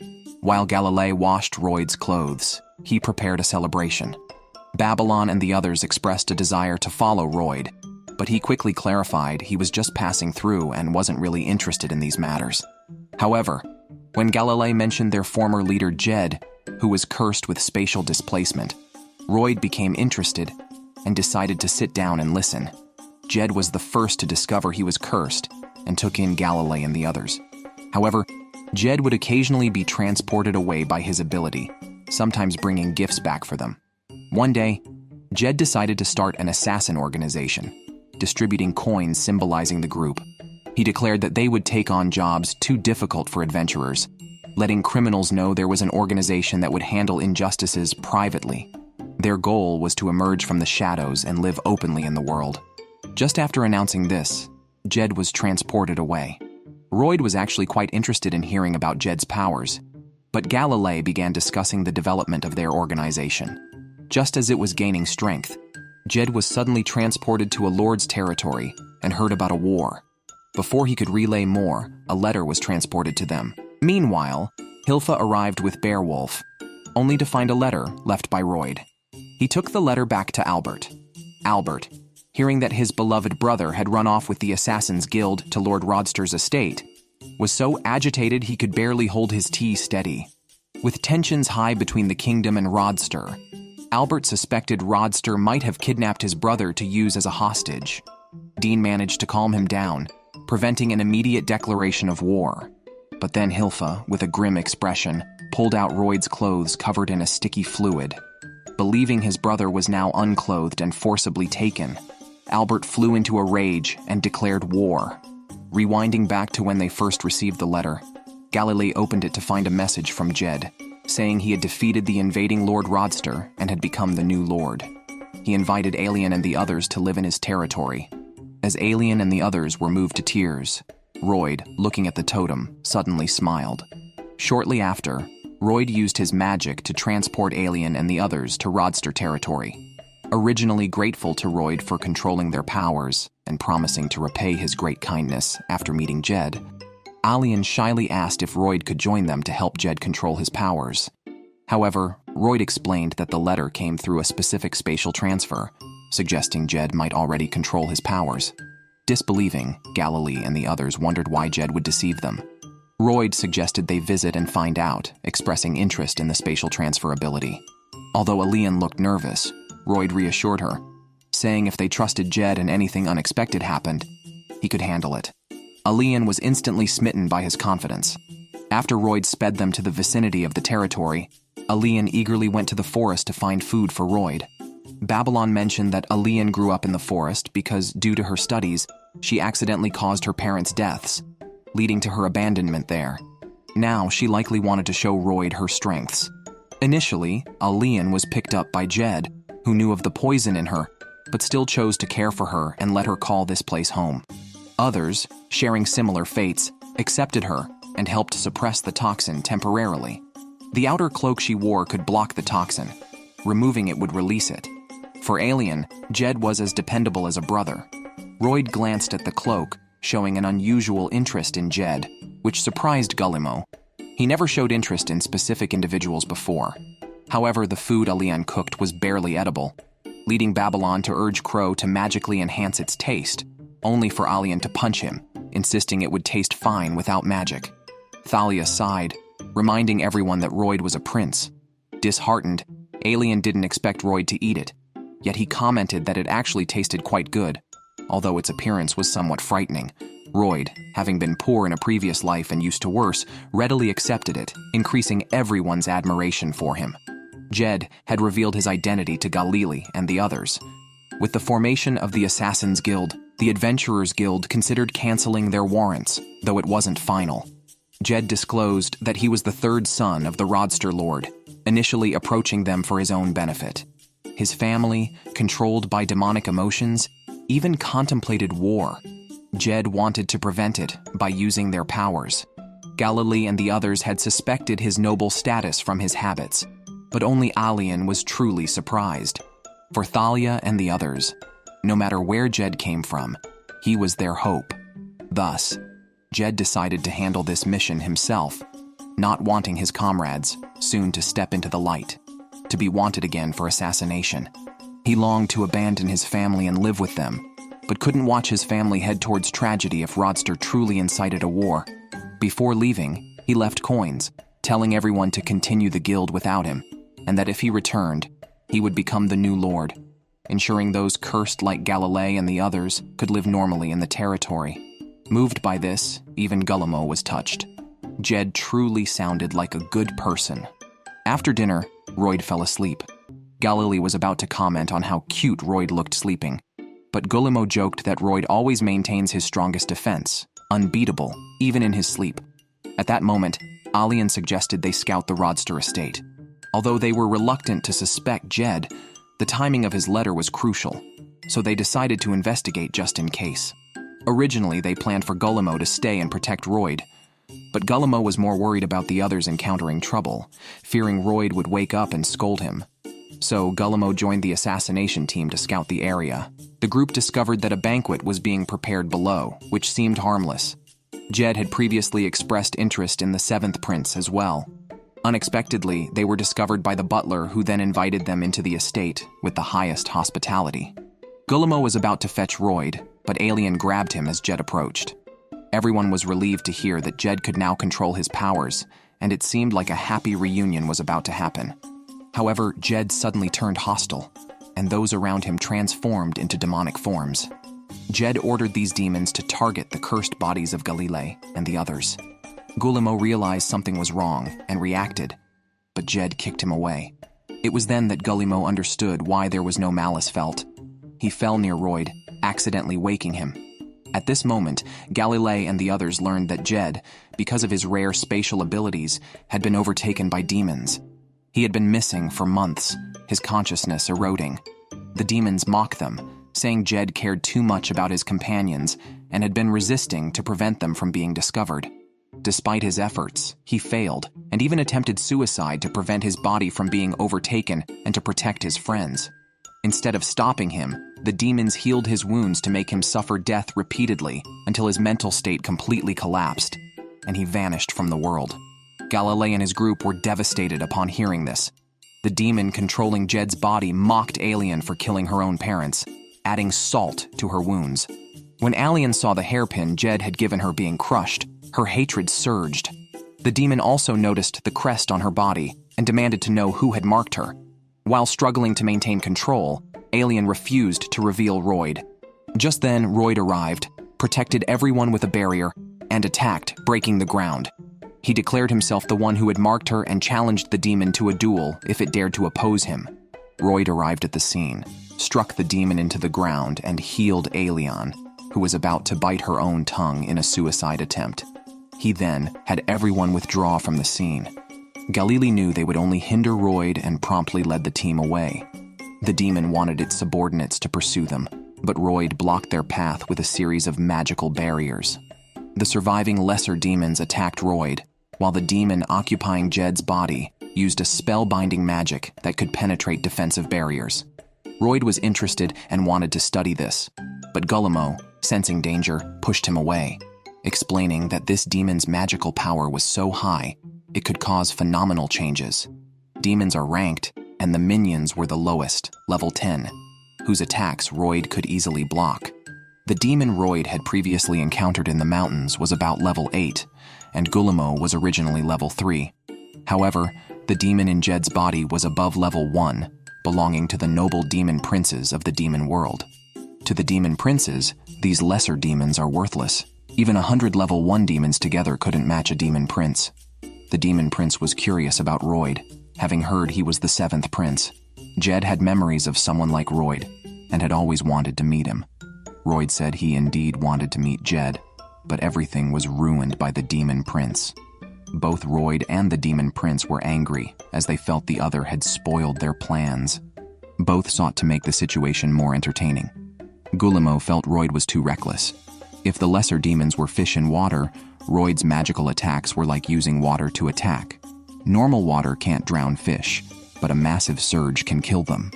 While Galilei washed Royde's clothes, he prepared a celebration. Babylon and the others expressed a desire to follow Royde, but he quickly clarified he was just passing through and wasn't really interested in these matters. However, when Galilei mentioned their former leader Jed, who was cursed with spatial displacement, Royde became interested and decided to sit down and listen. Jed was the first to discover he was cursed and took in Galilei and the others. However, Jed would occasionally be transported away by his ability, sometimes bringing gifts back for them. One day, Jed decided to start an assassin organization, distributing coins symbolizing the group. He declared that they would take on jobs too difficult for adventurers, letting criminals know there was an organization that would handle injustices privately. Their goal was to emerge from the shadows and live openly in the world. Just after announcing this, Jed was transported away. Royde was actually quite interested in hearing about Jed's powers, but Galilei began discussing the development of their organization. Just as it was gaining strength, Jed was suddenly transported to a lord's territory and heard about a war. Before he could relay more, a letter was transported to them, Meanwhile, Hilfa arrived with Beowulf, only to find a letter left by Royde. He took the letter back to Albert. Albert, hearing that his beloved brother had run off with the Assassin's Guild to Lord Rodster's estate, was so agitated he could barely hold his tea steady. With tensions high between the kingdom and Rodster, Albert suspected Rodster might have kidnapped his brother to use as a hostage. Dean managed to calm him down, preventing an immediate declaration of war. But then Hilfa, with a grim expression, pulled out Royde's clothes covered in a sticky fluid. Believing his brother was now unclothed and forcibly taken, Albert flew into a rage and declared war. Rewinding back to when they first received the letter, Galilee opened it to find a message from Jed, saying he had defeated the invading Lord Rodster and had become the new lord. He invited Alien and the others to live in his territory. As Alien and the others were moved to tears, Royde, looking at the totem, suddenly smiled. Shortly after, Royde used his magic to transport Alien and the others to Rodster territory. Originally grateful to Royde for controlling their powers and promising to repay his great kindness after meeting Jed, Alien shyly asked if Royde could join them to help Jed control his powers. However, Royde explained that the letter came through a specific spatial transfer, suggesting Jed might already control his powers. Disbelieving, Galilee and the others wondered why Jed would deceive them. Royde suggested they visit and find out, expressing interest in the spatial transfer ability. Although Alien looked nervous, Royde reassured her, saying if they trusted Jed and anything unexpected happened, he could handle it. Alien was instantly smitten by his confidence. After Royde sped them to the vicinity of the territory, Alien eagerly went to the forest to find food for Royde. Babylon mentioned that Alien grew up in the forest because, due to her studies, she accidentally caused her parents' deaths, leading to her abandonment there. Now she likely wanted to show Royde her strengths. Initially, Alien was picked up by Jed, who knew of the poison in her, but still chose to care for her and let her call this place home. Others, sharing similar fates, accepted her and helped suppress the toxin temporarily. The outer cloak she wore could block the toxin. Removing it would release it. For Alien, Jed was as dependable as a brother. Royde glanced at the cloak, showing an unusual interest in Jed, which surprised Guillemot. He never showed interest in specific individuals before. However, the food Alien cooked was barely edible, leading Babylon to urge Crow to magically enhance its taste, only for Alien to punch him, insisting it would taste fine without magic. Thalia sighed, reminding everyone that Royde was a prince. Disheartened, Alien didn't expect Royde to eat it, yet he commented that it actually tasted quite good, although its appearance was somewhat frightening. Royde, having been poor in a previous life and used to worse, readily accepted it, increasing everyone's admiration for him. Jed had revealed his identity to Galilee and the others. With the formation of the Assassin's Guild, the Adventurers Guild considered canceling their warrants, though it wasn't final. Jed disclosed that he was the third son of the Rodster Lord, initially approaching them for his own benefit. His family, controlled by demonic emotions, even contemplated war. Jed wanted to prevent it by using their powers. Galilee and the others had suspected his noble status from his habits, but only Alien was truly surprised. For Thalia and the others, no matter where Jed came from, he was their hope. Thus, Jed decided to handle this mission himself, not wanting his comrades soon to step into the light, to be wanted again for assassination. He longed to abandon his family and live with them, but couldn't watch his family head towards tragedy if Rodster truly incited a war. Before leaving, he left coins, telling everyone to continue the guild without him, and that if he returned, he would become the new lord, ensuring those cursed like Galilee and the others could live normally in the territory. Moved by this, even Guillemot was touched. Jed truly sounded like a good person. After dinner, Royde fell asleep. Galilee was about to comment on how cute Royde looked sleeping, but Guillemot joked that Royde always maintains his strongest defense, unbeatable, even in his sleep. At that moment, Alien suggested they scout the Rodster estate. Although they were reluctant to suspect Jed, the timing of his letter was crucial, so they decided to investigate just in case. Originally, they planned for Guillemot to stay and protect Royde, but Guillemot was more worried about the others encountering trouble, fearing Royde would wake up and scold him. So Guillemot joined the assassination team to scout the area. The group discovered that a banquet was being prepared below, which seemed harmless. Jed had previously expressed interest in the seventh prince as well. Unexpectedly, they were discovered by the butler, who then invited them into the estate with the highest hospitality. Guillermo was about to fetch Royde, but Alien grabbed him as Jed approached. Everyone was relieved to hear that Jed could now control his powers, and it seemed like a happy reunion was about to happen. However, Jed suddenly turned hostile, and those around him transformed into demonic forms. Jed ordered these demons to target the cursed bodies of Galilei and the others. Guillermo realized something was wrong and reacted, but Jed kicked him away. It was then that Guillermo understood why there was no malice felt. He fell near Royde, accidentally waking him. At this moment, Galilei and the others learned that Jed, because of his rare spatial abilities, had been overtaken by demons. He had been missing for months, his consciousness eroding. The demons mocked them, saying Jed cared too much about his companions and had been resisting to prevent them from being discovered. Despite his efforts, he failed and even attempted suicide to prevent his body from being overtaken and to protect his friends. Instead of stopping him, the demons healed his wounds to make him suffer death repeatedly until his mental state completely collapsed, and he vanished from the world. Galilei and his group were devastated upon hearing this. The demon controlling Jed's body mocked Alien for killing her own parents, adding salt to her wounds. When Alien saw the hairpin Jed had given her being crushed, her hatred surged. The demon also noticed the crest on her body and demanded to know who had marked her. While struggling to maintain control, Alien refused to reveal Royde. Just then, Royde arrived, protected everyone with a barrier, and attacked, breaking the ground. He declared himself the one who had marked her and challenged the demon to a duel if it dared to oppose him. Royde arrived at the scene, struck the demon into the ground, and healed Alien, who was about to bite her own tongue in a suicide attempt. He then had everyone withdraw from the scene. Galilei knew they would only hinder Royde and promptly led the team away. The demon wanted its subordinates to pursue them, but Royde blocked their path with a series of magical barriers. The surviving lesser demons attacked Royde, while the demon occupying Jed's body used a spell-binding magic that could penetrate defensive barriers. Royde was interested and wanted to study this, but Guillermo, sensing danger, pushed him away, explaining that this demon's magical power was so high it could cause phenomenal changes. Demons are ranked, and the minions were the lowest, level 10, whose attacks Royde could easily block. The demon Royde had previously encountered in the mountains was about level 8, and Guillermo was originally level 3. However, the demon in Jed's body was above level 1, belonging to the noble demon princes of the demon world. To the demon princes, these lesser demons are worthless. Even 100 level 1 demons together couldn't match a demon prince. The demon prince was curious about Royde, having heard he was the 7th prince. Jed had memories of someone like Royde, and had always wanted to meet him. Royde said he indeed wanted to meet Jed, but everything was ruined by the demon prince. Both Royde and the demon prince were angry, as they felt the other had spoiled their plans. Both sought to make the situation more entertaining. Guillermo felt Royde was too reckless. If the lesser demons were fish in water, Royde's magical attacks were like using water to attack. Normal water can't drown fish, but a massive surge can kill them.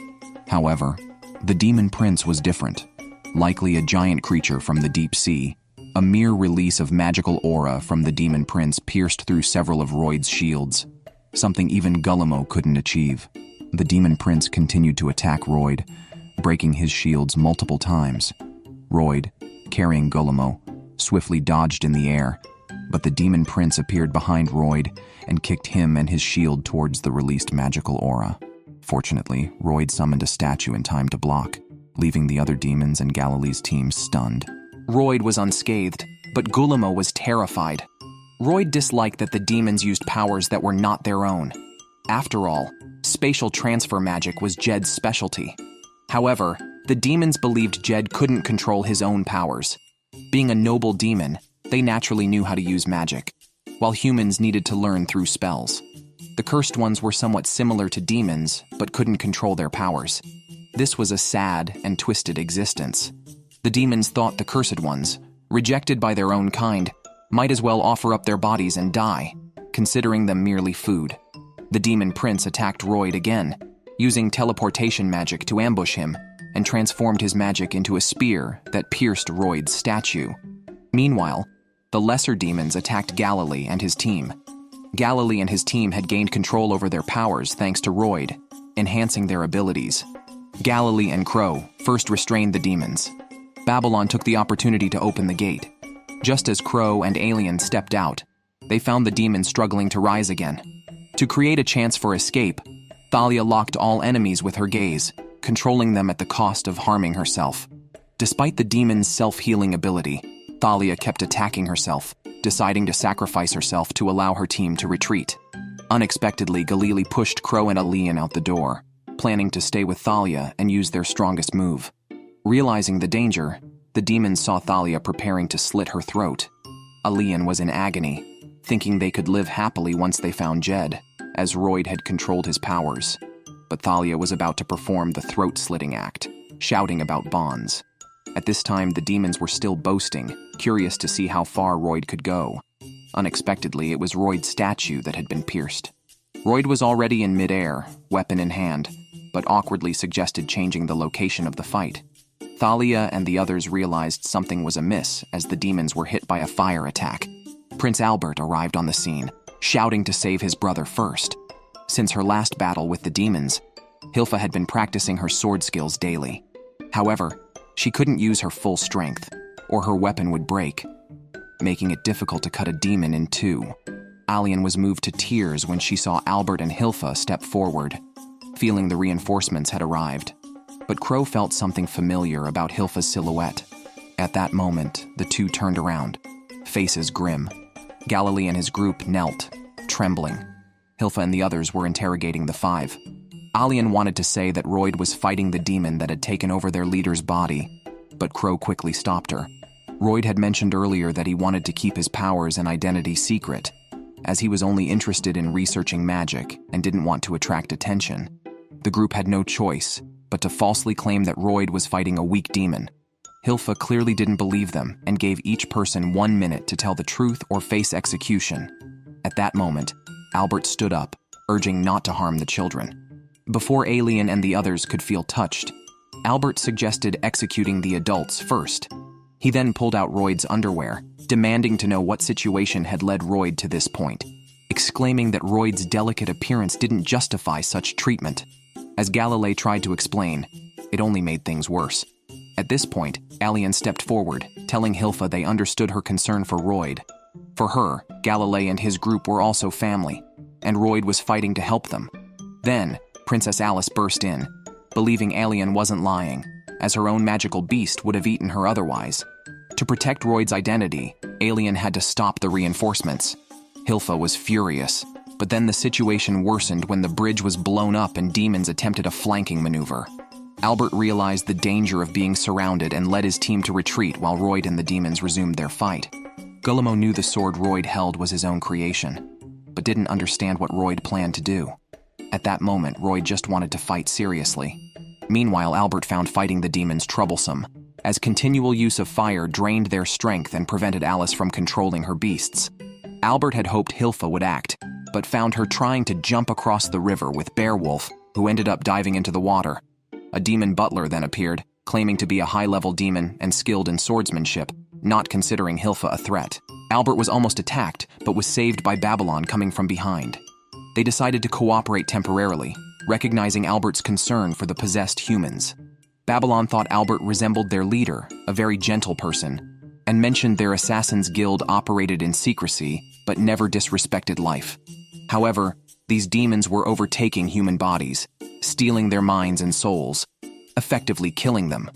However, the demon prince was different. Likely a giant creature from the deep sea, a mere release of magical aura from the demon prince pierced through several of Royde's shields, something even Guillermo couldn't achieve. The demon prince continued to attack Royde, breaking his shields multiple times. Royde, carrying Guillermo, swiftly dodged in the air, but the demon prince appeared behind Royde and kicked him and his shield towards the released magical aura. Fortunately, Royde summoned a statue in time to block, leaving the other demons and Galilee's team stunned. Royde was unscathed, but Guillermo was terrified. Royde disliked that the demons used powers that were not their own. After all, spatial transfer magic was Jed's specialty. However, the demons believed Jed couldn't control his own powers. Being a noble demon, they naturally knew how to use magic, while humans needed to learn through spells. The cursed ones were somewhat similar to demons, but couldn't control their powers. This was a sad and twisted existence. The demons thought the cursed ones, rejected by their own kind, might as well offer up their bodies and die, considering them merely food. The demon prince attacked Royde again, using teleportation magic to ambush him, and transformed his magic into a spear that pierced Royde's statue. Meanwhile, the lesser demons attacked Galilee and his team. Galilee and his team had gained control over their powers thanks to Royde, enhancing their abilities. Galilee and Crow first restrained the demons. Babylon took the opportunity to open the gate. Just as Crow and Alien stepped out, they found the demons struggling to rise again. To create a chance for escape, Thalia locked all enemies with her gaze, controlling them at the cost of harming herself. Despite the demon's self-healing ability, Thalia kept attacking herself, deciding to sacrifice herself to allow her team to retreat. Unexpectedly, Galilee pushed Crow and Alien out the door, planning to stay with Thalia and use their strongest move. Realizing the danger, the demons saw Thalia preparing to slit her throat. Alien was in agony, thinking they could live happily once they found Jed, as Royde had controlled his powers. But Thalia was about to perform the throat-slitting act, shouting about bonds. At this time, the demons were still boasting, curious to see how far Royde could go. Unexpectedly, it was Royde's statue that had been pierced. Royde was already in midair, weapon in hand, but awkwardly suggested changing the location of the fight. Thalia and the others realized something was amiss as the demons were hit by a fire attack. Prince Albert arrived on the scene, shouting to save his brother first. Since her last battle with the demons, Hilfa had been practicing her sword skills daily. However, she couldn't use her full strength, or her weapon would break, making it difficult to cut a demon in two. Alien was moved to tears when she saw Albert and Hilfa step forward, feeling the reinforcements had arrived. But Crow felt something familiar about Hilfa's silhouette. At that moment, the two turned around, faces grim. Galilee and his group knelt, trembling. Hilfa and the others were interrogating the five. Alien wanted to say that Royde was fighting the demon that had taken over their leader's body, but Crow quickly stopped her. Royde had mentioned earlier that he wanted to keep his powers and identity secret, as he was only interested in researching magic and didn't want to attract attention. The group had no choice but to falsely claim that Royde was fighting a weak demon. Hilfa clearly didn't believe them and gave each person 1 minute to tell the truth or face execution. At that moment, Albert stood up, urging not to harm the children. Before Alien and the others could feel touched, Albert suggested executing the adults first. He then pulled out Royde's underwear, demanding to know what situation had led Royde to this point, exclaiming that Royde's delicate appearance didn't justify such treatment. As Galilee tried to explain, it only made things worse. At this point, Alien stepped forward, telling Hilfa they understood her concern for Royde. For her, Galilee and his group were also family, and Royde was fighting to help them. Then, Princess Alice burst in, believing Alien wasn't lying, as her own magical beast would have eaten her otherwise. To protect Royde's identity, Alien had to stop the reinforcements. Hilfa was furious, but then the situation worsened when the bridge was blown up and demons attempted a flanking maneuver. Albert realized the danger of being surrounded and led his team to retreat while Royde and the demons resumed their fight. Guillermo knew the sword Royde held was his own creation, but didn't understand what Royde planned to do. At that moment, Royde just wanted to fight seriously. Meanwhile, Albert found fighting the demons troublesome, as continual use of fire drained their strength and prevented Alice from controlling her beasts. Albert had hoped Hilfa would act, but found her trying to jump across the river with Beowulf, who ended up diving into the water. A demon butler then appeared, claiming to be a high-level demon and skilled in swordsmanship, not considering Hilfa a threat. Albert was almost attacked, but was saved by Babylon coming from behind. They decided to cooperate temporarily, recognizing Albert's concern for the possessed humans. Babylon thought Albert resembled their leader, a very gentle person, and mentioned their assassins' guild operated in secrecy, but never disrespected life. However, these demons were overtaking human bodies, stealing their minds and souls, effectively killing them.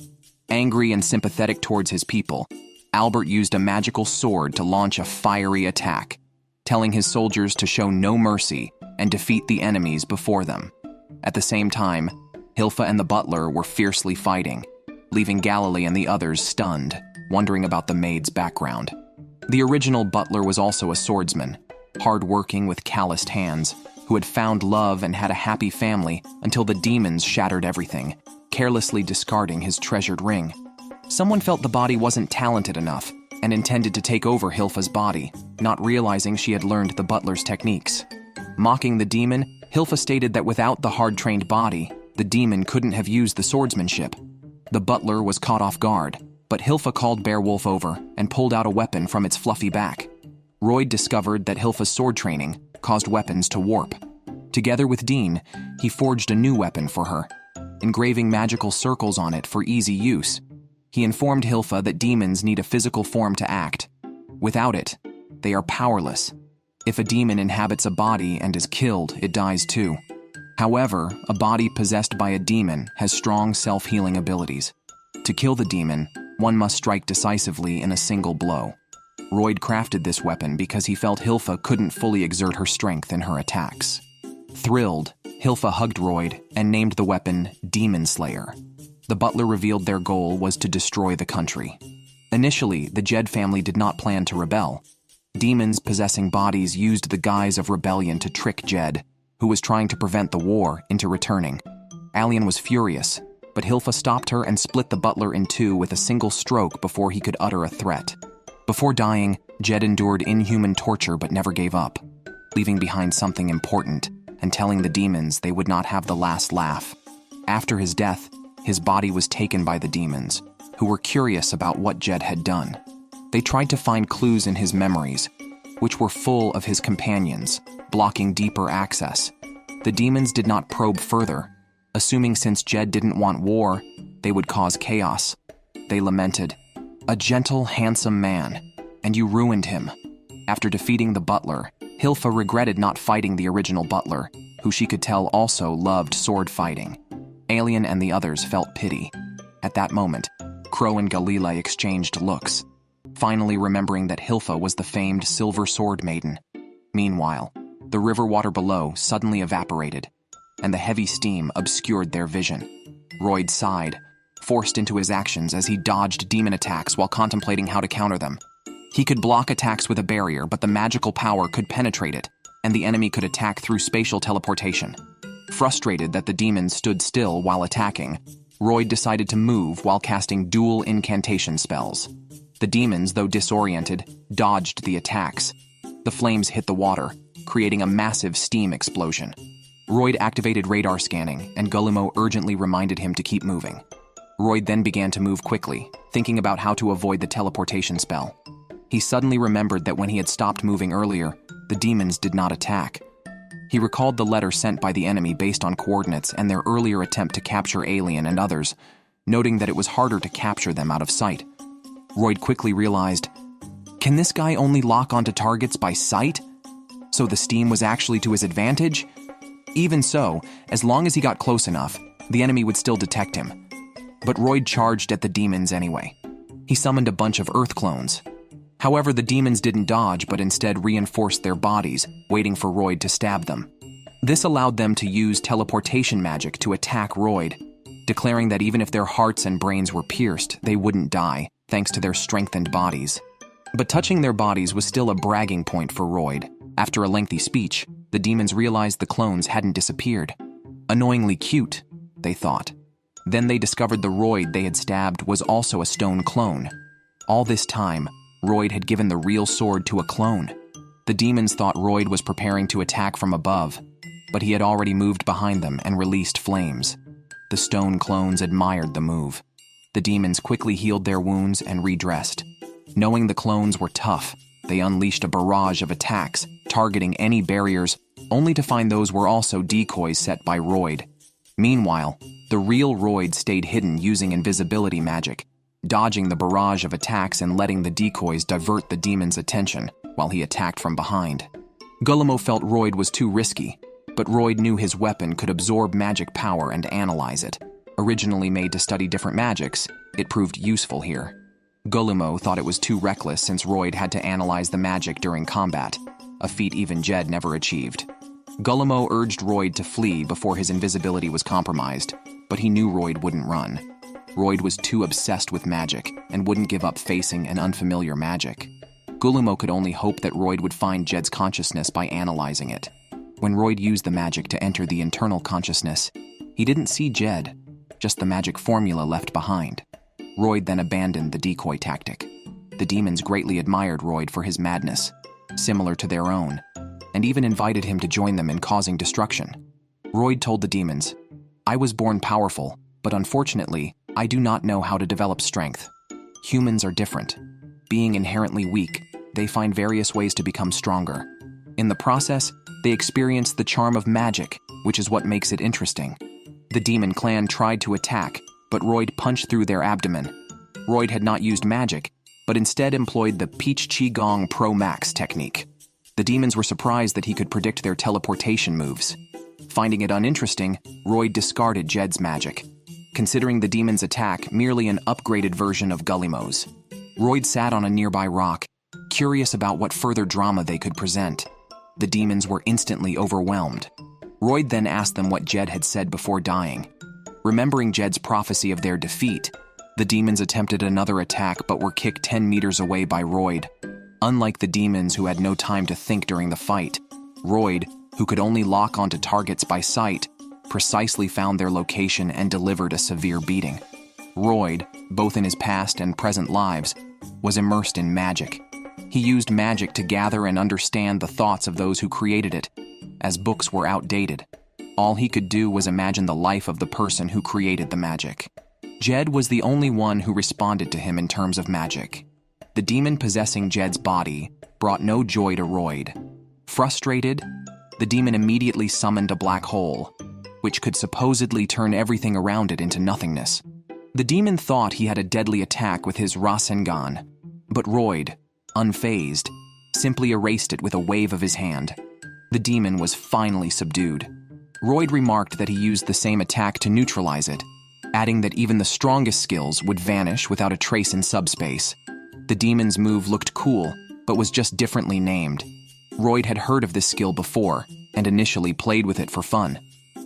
Angry and sympathetic towards his people, Albert used a magical sword to launch a fiery attack, telling his soldiers to show no mercy and defeat the enemies before them. At the same time, Hilfa and the butler were fiercely fighting, leaving Galilee and the others stunned, wondering about the maid's background. The original butler was also a swordsman, hard-working with calloused hands, who had found love and had a happy family until the demons shattered everything, carelessly discarding his treasured ring. Someone felt the body wasn't talented enough and intended to take over Hilfa's body, not realizing she had learned the butler's techniques. Mocking the demon, Hilfa stated that without the hard-trained body, the demon couldn't have used the swordsmanship. The butler was caught off guard, But Hilfa called Beowulf over and pulled out a weapon from its fluffy back. Royde discovered that Hilfa's sword training caused weapons to warp. Together with Dean, he forged a new weapon for her, engraving magical circles on it for easy use. He informed Hilfa that demons need a physical form to act. Without it, they are powerless. If a demon inhabits a body and is killed, it dies too. However, a body possessed by a demon has strong self-healing abilities. To kill the demon, one must strike decisively in a single blow. Royde crafted this weapon because he felt Hilfa couldn't fully exert her strength in her attacks. Thrilled, Hilfa hugged Royde and named the weapon Demon Slayer. The butler revealed their goal was to destroy the country. Initially, the Jed family did not plan to rebel. Demons possessing bodies used the guise of rebellion to trick Jed, who was trying to prevent the war, into returning. Alien was furious, but Hilfa stopped her and split the butler in two with a single stroke before he could utter a threat. Before dying, Jed endured inhuman torture but never gave up, leaving behind something important and telling the demons they would not have the last laugh. After his death, his body was taken by the demons, who were curious about what Jed had done. They tried to find clues in his memories, which were full of his companions, blocking deeper access. The demons did not probe further, assuming since Jed didn't want war, they would cause chaos. They lamented, "A gentle, handsome man, and you ruined him." After defeating the butler, Hilfa regretted not fighting the original butler, who she could tell also loved sword fighting. Alien and the others felt pity. At that moment, Crow and Galila exchanged looks, finally remembering that Hilfa was the famed Silver Sword Maiden. Meanwhile, the river water below suddenly evaporated, and the heavy steam obscured their vision. Royde sighed, forced into his actions as he dodged demon attacks while contemplating how to counter them. He could block attacks with a barrier, but the magical power could penetrate it, and the enemy could attack through spatial teleportation. Frustrated that the demons stood still while attacking, Royde decided to move while casting dual incantation spells. The demons, though disoriented, dodged the attacks. The flames hit the water, creating a massive steam explosion. Royde activated radar scanning, and Guillermo urgently reminded him to keep moving. Royde then began to move quickly, thinking about how to avoid the teleportation spell. He suddenly remembered that when he had stopped moving earlier, the demons did not attack. He recalled the letter sent by the enemy based on coordinates and their earlier attempt to capture Alien and others, noting that it was harder to capture them out of sight. Royde quickly realized, can this guy only lock onto targets by sight? So the steam was actually to his advantage? Even so, as long as he got close enough, the enemy would still detect him. But Royde charged at the demons anyway. He summoned a bunch of earth clones. However, the demons didn't dodge, but instead reinforced their bodies, waiting for Royde to stab them. This allowed them to use teleportation magic to attack Royde, declaring that even if their hearts and brains were pierced, they wouldn't die, thanks to their strengthened bodies. But touching their bodies was still a bragging point for Royde. After a lengthy speech, the demons realized the clones hadn't disappeared. Annoyingly cute, they thought. Then they discovered the Royde they had stabbed was also a stone clone. All this time, Royde had given the real sword to a clone. The demons thought Royde was preparing to attack from above, but he had already moved behind them and released flames. The stone clones admired the move. The demons quickly healed their wounds and redressed. Knowing the clones were tough, they unleashed a barrage of attacks, targeting any barriers, only to find those were also decoys set by Royde. Meanwhile, the real Royde stayed hidden using invisibility magic, dodging the barrage of attacks and letting the decoys divert the demon's attention while he attacked from behind. Guillermo felt Royde was too risky, but Royde knew his weapon could absorb magic power and analyze it. Originally made to study different magics, it proved useful here. Guillermo thought it was too reckless since Royde had to analyze the magic during combat, a feat even Jed never achieved. Guillermo urged Royde to flee before his invisibility was compromised, but he knew Royde wouldn't run. Royde was too obsessed with magic and wouldn't give up facing an unfamiliar magic. Guillermo could only hope that Royde would find Jed's consciousness by analyzing it. When Royde used the magic to enter the internal consciousness, he didn't see Jed, just the magic formula left behind. Royde then abandoned the decoy tactic. The demons greatly admired Royde for his madness, similar to their own, and even invited him to join them in causing destruction. Royde told the demons, "I was born powerful, but unfortunately, I do not know how to develop strength. Humans are different. Being inherently weak, they find various ways to become stronger. In the process, they experience the charm of magic, which is what makes it interesting. The demon clan tried to attack, but Royde punched through their abdomen. Royde had not used magic, but instead employed the Peach Qigong Pro Max technique. The demons were surprised that he could predict their teleportation moves. Finding it uninteresting, Royde discarded Jed's magic, considering the demon's attack merely an upgraded version of Gullimo's. Royde sat on a nearby rock, curious about what further drama they could present. The demons were instantly overwhelmed. Royde then asked them what Jed had said before dying. Remembering Jed's prophecy of their defeat, the demons attempted another attack but were kicked 10 meters away by Royde. Unlike the demons who had no time to think during the fight, Royde, who could only lock onto targets by sight, precisely found their location and delivered a severe beating. Royde, both in his past and present lives, was immersed in magic. He used magic to gather and understand the thoughts of those who created it, as books were outdated. All he could do was imagine the life of the person who created the magic. Jed was the only one who responded to him in terms of magic. The demon possessing Jed's body brought no joy to Royde. Frustrated, the demon immediately summoned a black hole, which could supposedly turn everything around it into nothingness. The demon thought he had a deadly attack with his Rasengan, but Royde, unfazed, simply erased it with a wave of his hand. The demon was finally subdued. Royde remarked that he used the same attack to neutralize it, adding that even the strongest skills would vanish without a trace in subspace. The demon's move looked cool, but was just differently named. Royde had heard of this skill before, and initially played with it for fun,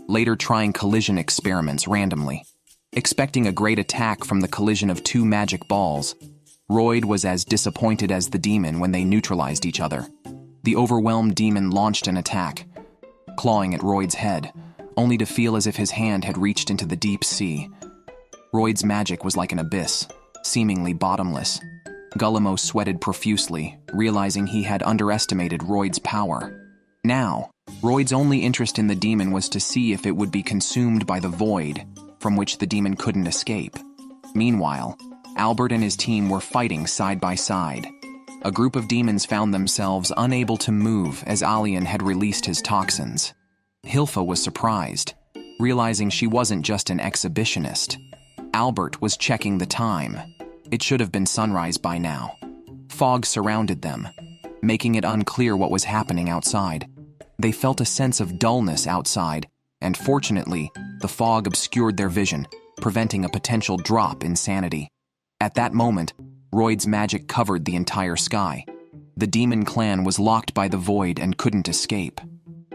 later trying collision experiments randomly. Expecting a great attack from the collision of two magic balls, Royde was as disappointed as the demon when they neutralized each other. The overwhelmed demon launched an attack, clawing at Royde's head, only to feel as if his hand had reached into the deep sea. Royde's magic was like an abyss, seemingly bottomless. Gullimo sweated profusely, realizing he had underestimated Royde's power. Now, Royde's only interest in the demon was to see if it would be consumed by the void, from which the demon couldn't escape. Meanwhile, Albert and his team were fighting side by side. A group of demons found themselves unable to move as Alien had released his toxins. Hilfa was surprised, realizing she wasn't just an exhibitionist. Albert was checking the time. It should have been sunrise by now. Fog surrounded them, making it unclear what was happening outside. They felt a sense of dullness outside, and fortunately, the fog obscured their vision, preventing a potential drop in sanity. At that moment, Royde's magic covered the entire sky. The demon clan was locked by the void and couldn't escape.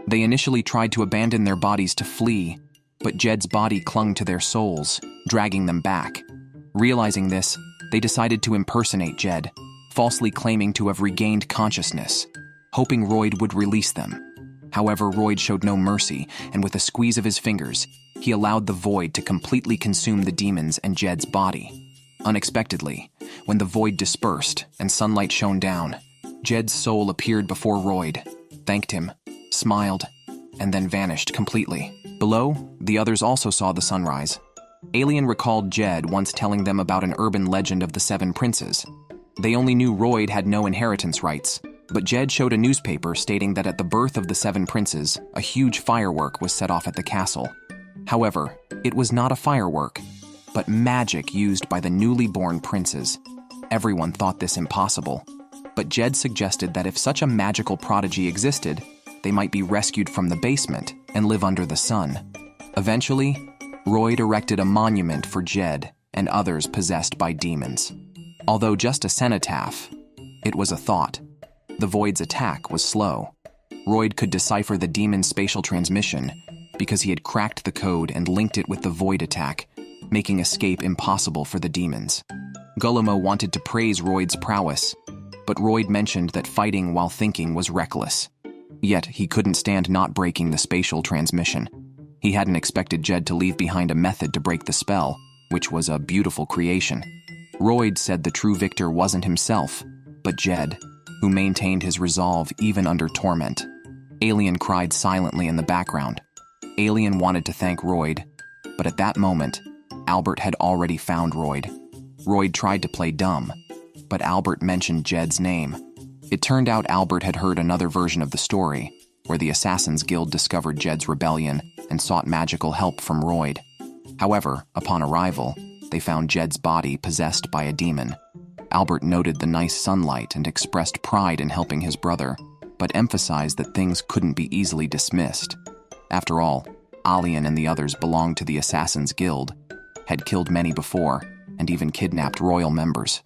They initially tried to abandon their bodies to flee, but Jed's body clung to their souls, dragging them back. Realizing this, they decided to impersonate Jed, falsely claiming to have regained consciousness, hoping Royde would release them. However, Royde showed no mercy, and with a squeeze of his fingers, he allowed the void to completely consume the demons and Jed's body. Unexpectedly, when the void dispersed and sunlight shone down, Jed's soul appeared before Royde, thanked him, smiled, and then vanished completely. Below, the others also saw the sunrise. Alien recalled Jed once telling them about an urban legend of the Seven Princes. They only knew Royde had no inheritance rights, but Jed showed a newspaper stating that at the birth of the Seven Princes, a huge firework was set off at the castle. However, it was not a firework, but magic used by the newly born princes. Everyone thought this impossible, but Jed suggested that if such a magical prodigy existed, they might be rescued from the basement and live under the sun. Eventually, Royde erected a monument for Jed and others possessed by demons. Although just a cenotaph, it was a thought. The void's attack was slow. Royde could decipher the demon's spatial transmission because he had cracked the code and linked it with the void attack, making escape impossible for the demons. Gullimo wanted to praise Royde's prowess, but Royde mentioned that fighting while thinking was reckless. Yet he couldn't stand not breaking the spatial transmission. He hadn't expected Jed to leave behind a method to break the spell, which was a beautiful creation. Royde said the true victor wasn't himself, but Jed, who maintained his resolve even under torment. Alien cried silently in the background. Alien wanted to thank Royde, but at that moment, Albert had already found Royde. Royde tried to play dumb, but Albert mentioned Jed's name. It turned out Albert had heard another version of the story, where the Assassins Guild discovered Jed's rebellion and sought magical help from Royde. However, upon arrival, they found Jed's body possessed by a demon. Albert noted the nice sunlight and expressed pride in helping his brother, but emphasized that things couldn't be easily dismissed. After all, Alien and the others belonged to the Assassins Guild, had killed many before, and even kidnapped royal members.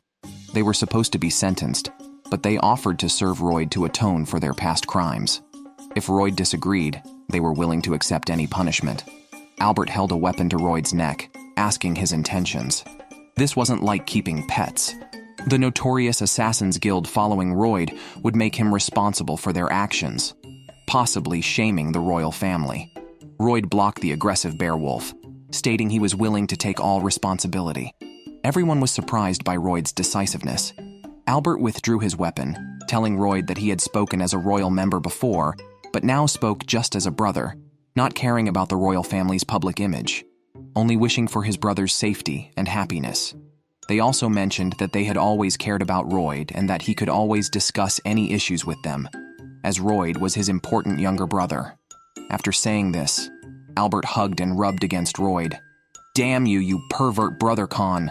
They were supposed to be sentenced, but they offered to serve Royde to atone for their past crimes. If Royde disagreed, they were willing to accept any punishment. Albert held a weapon to Royde's neck, asking his intentions. This wasn't like keeping pets. The notorious Assassins Guild following Royde would make him responsible for their actions, possibly shaming the royal family. Royde blocked the aggressive beowulf, stating he was willing to take all responsibility. Everyone was surprised by Royde's decisiveness. Albert withdrew his weapon, telling Royde that he had spoken as a royal member before, but now spoke just as a brother, not caring about the royal family's public image, only wishing for his brother's safety and happiness. They also mentioned that they had always cared about Royde and that he could always discuss any issues with them, as Royde was his important younger brother. After saying this, Albert hugged and rubbed against Royde. "Damn you, you pervert brother con.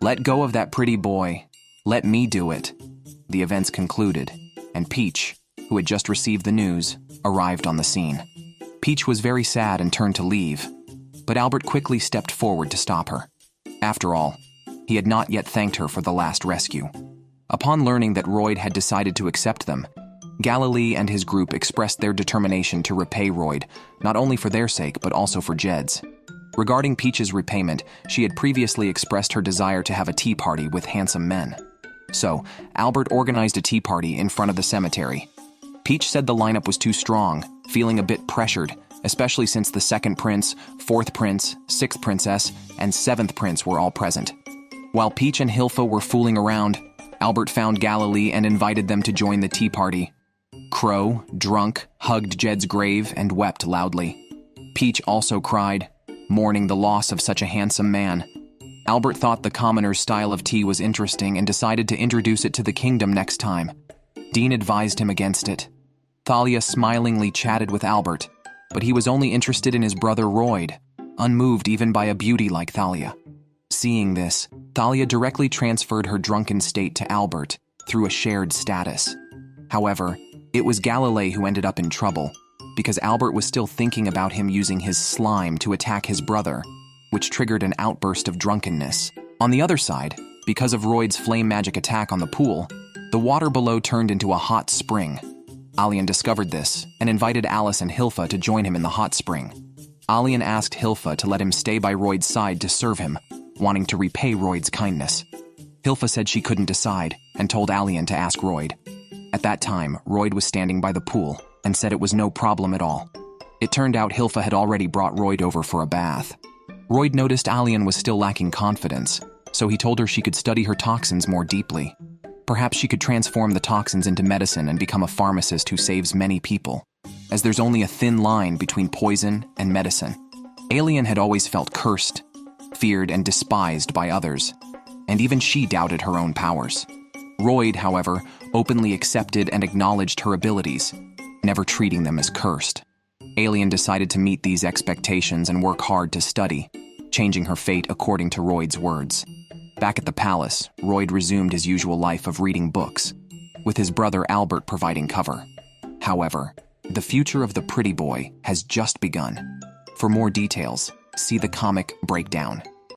Let go of that pretty boy. Let me do it." The events concluded, and Peach, who had just received the news, arrived on the scene. Peach was very sad and turned to leave, but Albert quickly stepped forward to stop her. After all, he had not yet thanked her for the last rescue. Upon learning that Royde had decided to accept them, Galilee and his group expressed their determination to repay Royde, not only for their sake but also for Jed's. Regarding Peach's repayment, she had previously expressed her desire to have a tea party with handsome men. So, Albert organized a tea party in front of the cemetery. Peach said the lineup was too strong, feeling a bit pressured, especially since the second prince, fourth prince, sixth princess, and seventh prince were all present. While Peach and Hilfa were fooling around, Albert found Galilee and invited them to join the tea party. Crow, drunk, hugged Jed's grave and wept loudly. Peach also cried, mourning the loss of such a handsome man. Albert thought the commoner's style of tea was interesting and decided to introduce it to the kingdom next time. Dean advised him against it. Thalia smilingly chatted with Albert, but he was only interested in his brother Royde, unmoved even by a beauty like Thalia. Seeing this, Thalia directly transferred her drunken state to Albert through a shared status. However, it was Galilei who ended up in trouble, because Albert was still thinking about him using his slime to attack his brother, which triggered an outburst of drunkenness. On the other side, because of Royde's flame magic attack on the pool, the water below turned into a hot spring. Alien discovered this and invited Alice and Hilfa to join him in the hot spring. Alien asked Hilfa to let him stay by Royde's side to serve him, wanting to repay Royde's kindness. Hilfa said she couldn't decide and told Alien to ask Royde. At that time, Royde was standing by the pool and said it was no problem at all. It turned out Hilfa had already brought Royde over for a bath. Royde noticed Alien was still lacking confidence, so he told her she could study her toxins more deeply. Perhaps she could transform the toxins into medicine and become a pharmacist who saves many people, as there's only a thin line between poison and medicine. Alien had always felt cursed, feared and despised by others, and even she doubted her own powers. Royde, however, openly accepted and acknowledged her abilities, never treating them as cursed. Alien decided to meet these expectations and work hard to study, changing her fate according to Royde's words. Back at the palace, Royde resumed his usual life of reading books, with his brother Albert providing cover. However, the future of the pretty boy has just begun. For more details, see the comic breakdown.